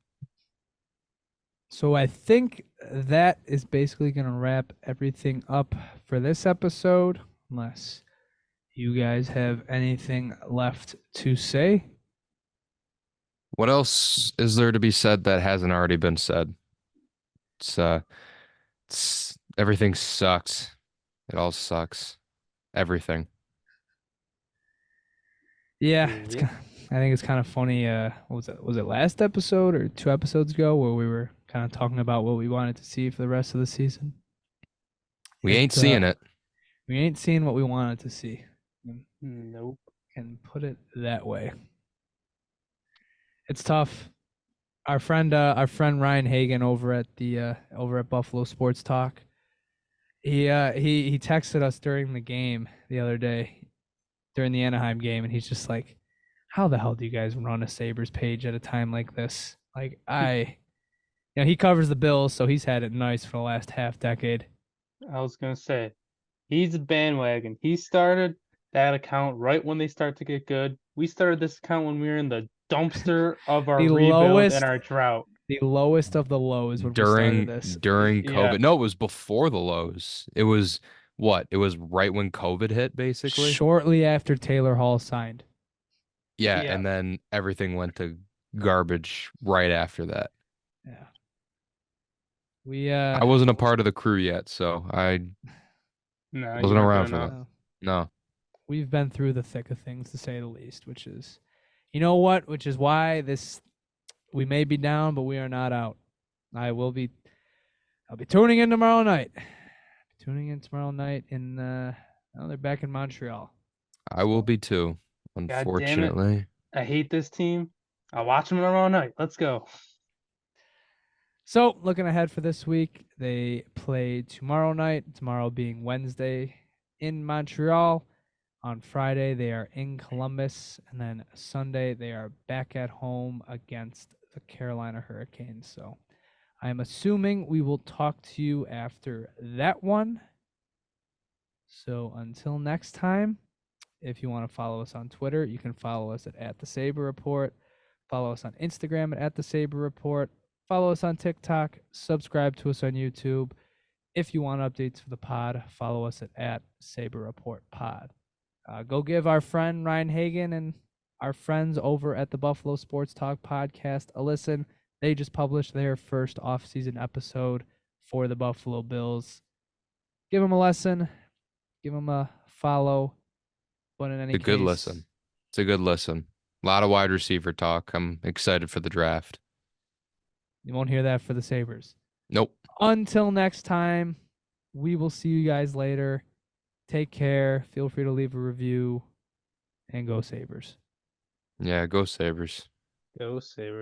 [SPEAKER 1] So I think that is basically going to wrap everything up for this episode, unless you guys have anything left to say.
[SPEAKER 2] What else is there to be said that hasn't already been said? Everything sucks. It all sucks. Everything.
[SPEAKER 1] Yeah,
[SPEAKER 3] Yep.
[SPEAKER 1] I think it's kind of funny. What was it? Was it last episode or 2 episodes ago where we were kind of talking about what we wanted to see for the rest of the season?
[SPEAKER 2] We ain't seeing it.
[SPEAKER 1] We ain't seeing what we wanted to see.
[SPEAKER 3] Nope.
[SPEAKER 1] Can put it that way. It's tough. Our friend Ryan Hagan over at Buffalo Sports Talk. He texted us during the game the other day, during the Anaheim game, and he's just like, "How the hell do you guys run a Sabres page at a time like this?" Like he covers the Bills, so he's had it nice for the last half decade.
[SPEAKER 3] I was gonna say, he's a bandwagon. He started that account right when they start to get good. We started this account when we were in the dumpster of our
[SPEAKER 1] The
[SPEAKER 3] rebuild
[SPEAKER 1] lowest-
[SPEAKER 3] and our drought.
[SPEAKER 1] The lowest of the lows when we started this.
[SPEAKER 2] During
[SPEAKER 3] Yeah.
[SPEAKER 2] COVID. No, it was before the lows. It was what? It was right when COVID hit, basically.
[SPEAKER 1] Shortly after Taylor Hall signed.
[SPEAKER 2] Yeah,
[SPEAKER 3] Yeah.
[SPEAKER 2] and then everything went to garbage right after that.
[SPEAKER 1] Yeah. We
[SPEAKER 2] I wasn't a part of the crew yet, so I
[SPEAKER 3] No, you
[SPEAKER 2] wasn't
[SPEAKER 3] weren't
[SPEAKER 2] around
[SPEAKER 3] good
[SPEAKER 2] for
[SPEAKER 3] enough.
[SPEAKER 2] that. No.
[SPEAKER 1] we've been through the thick of things, to say the least, which is, which is why we may be down, but we are not out. I'll be tuning in tomorrow night. And they're back in Montreal.
[SPEAKER 2] I will be too,
[SPEAKER 3] damn it.
[SPEAKER 2] unfortunately.
[SPEAKER 3] I hate this team I'll watch them tomorrow night. Let's go.
[SPEAKER 1] So, looking ahead for this week, they play tomorrow night, tomorrow being Wednesday, in Montreal. On Friday, they are in Columbus. And then Sunday, they are back at home against the Carolina Hurricanes. So, I'm assuming we will talk to you after that one. So, until next time, if you want to follow us on Twitter, you can follow us at the Sabre Report. Follow us on Instagram at the Sabre Report. Follow us on TikTok. Subscribe to us on YouTube. If you want updates for the pod, follow us at Sabre Report Pod. Go give our friend Ryan Hagan and our friends over at the Buffalo Sports Talk podcast a listen. They just published their first off-season episode for the Buffalo Bills. Give them a listen. Give them a follow. But in any
[SPEAKER 2] It's a good
[SPEAKER 1] case,
[SPEAKER 2] listen. It's a good listen. A lot of wide receiver talk. I'm excited for the draft.
[SPEAKER 1] you won't hear that for the Sabres.
[SPEAKER 2] Nope.
[SPEAKER 1] Until next time, we will see you guys later. Take care. Feel free to leave a review. And go Sabres.
[SPEAKER 2] Yeah, go Sabres.
[SPEAKER 3] Go Sabres.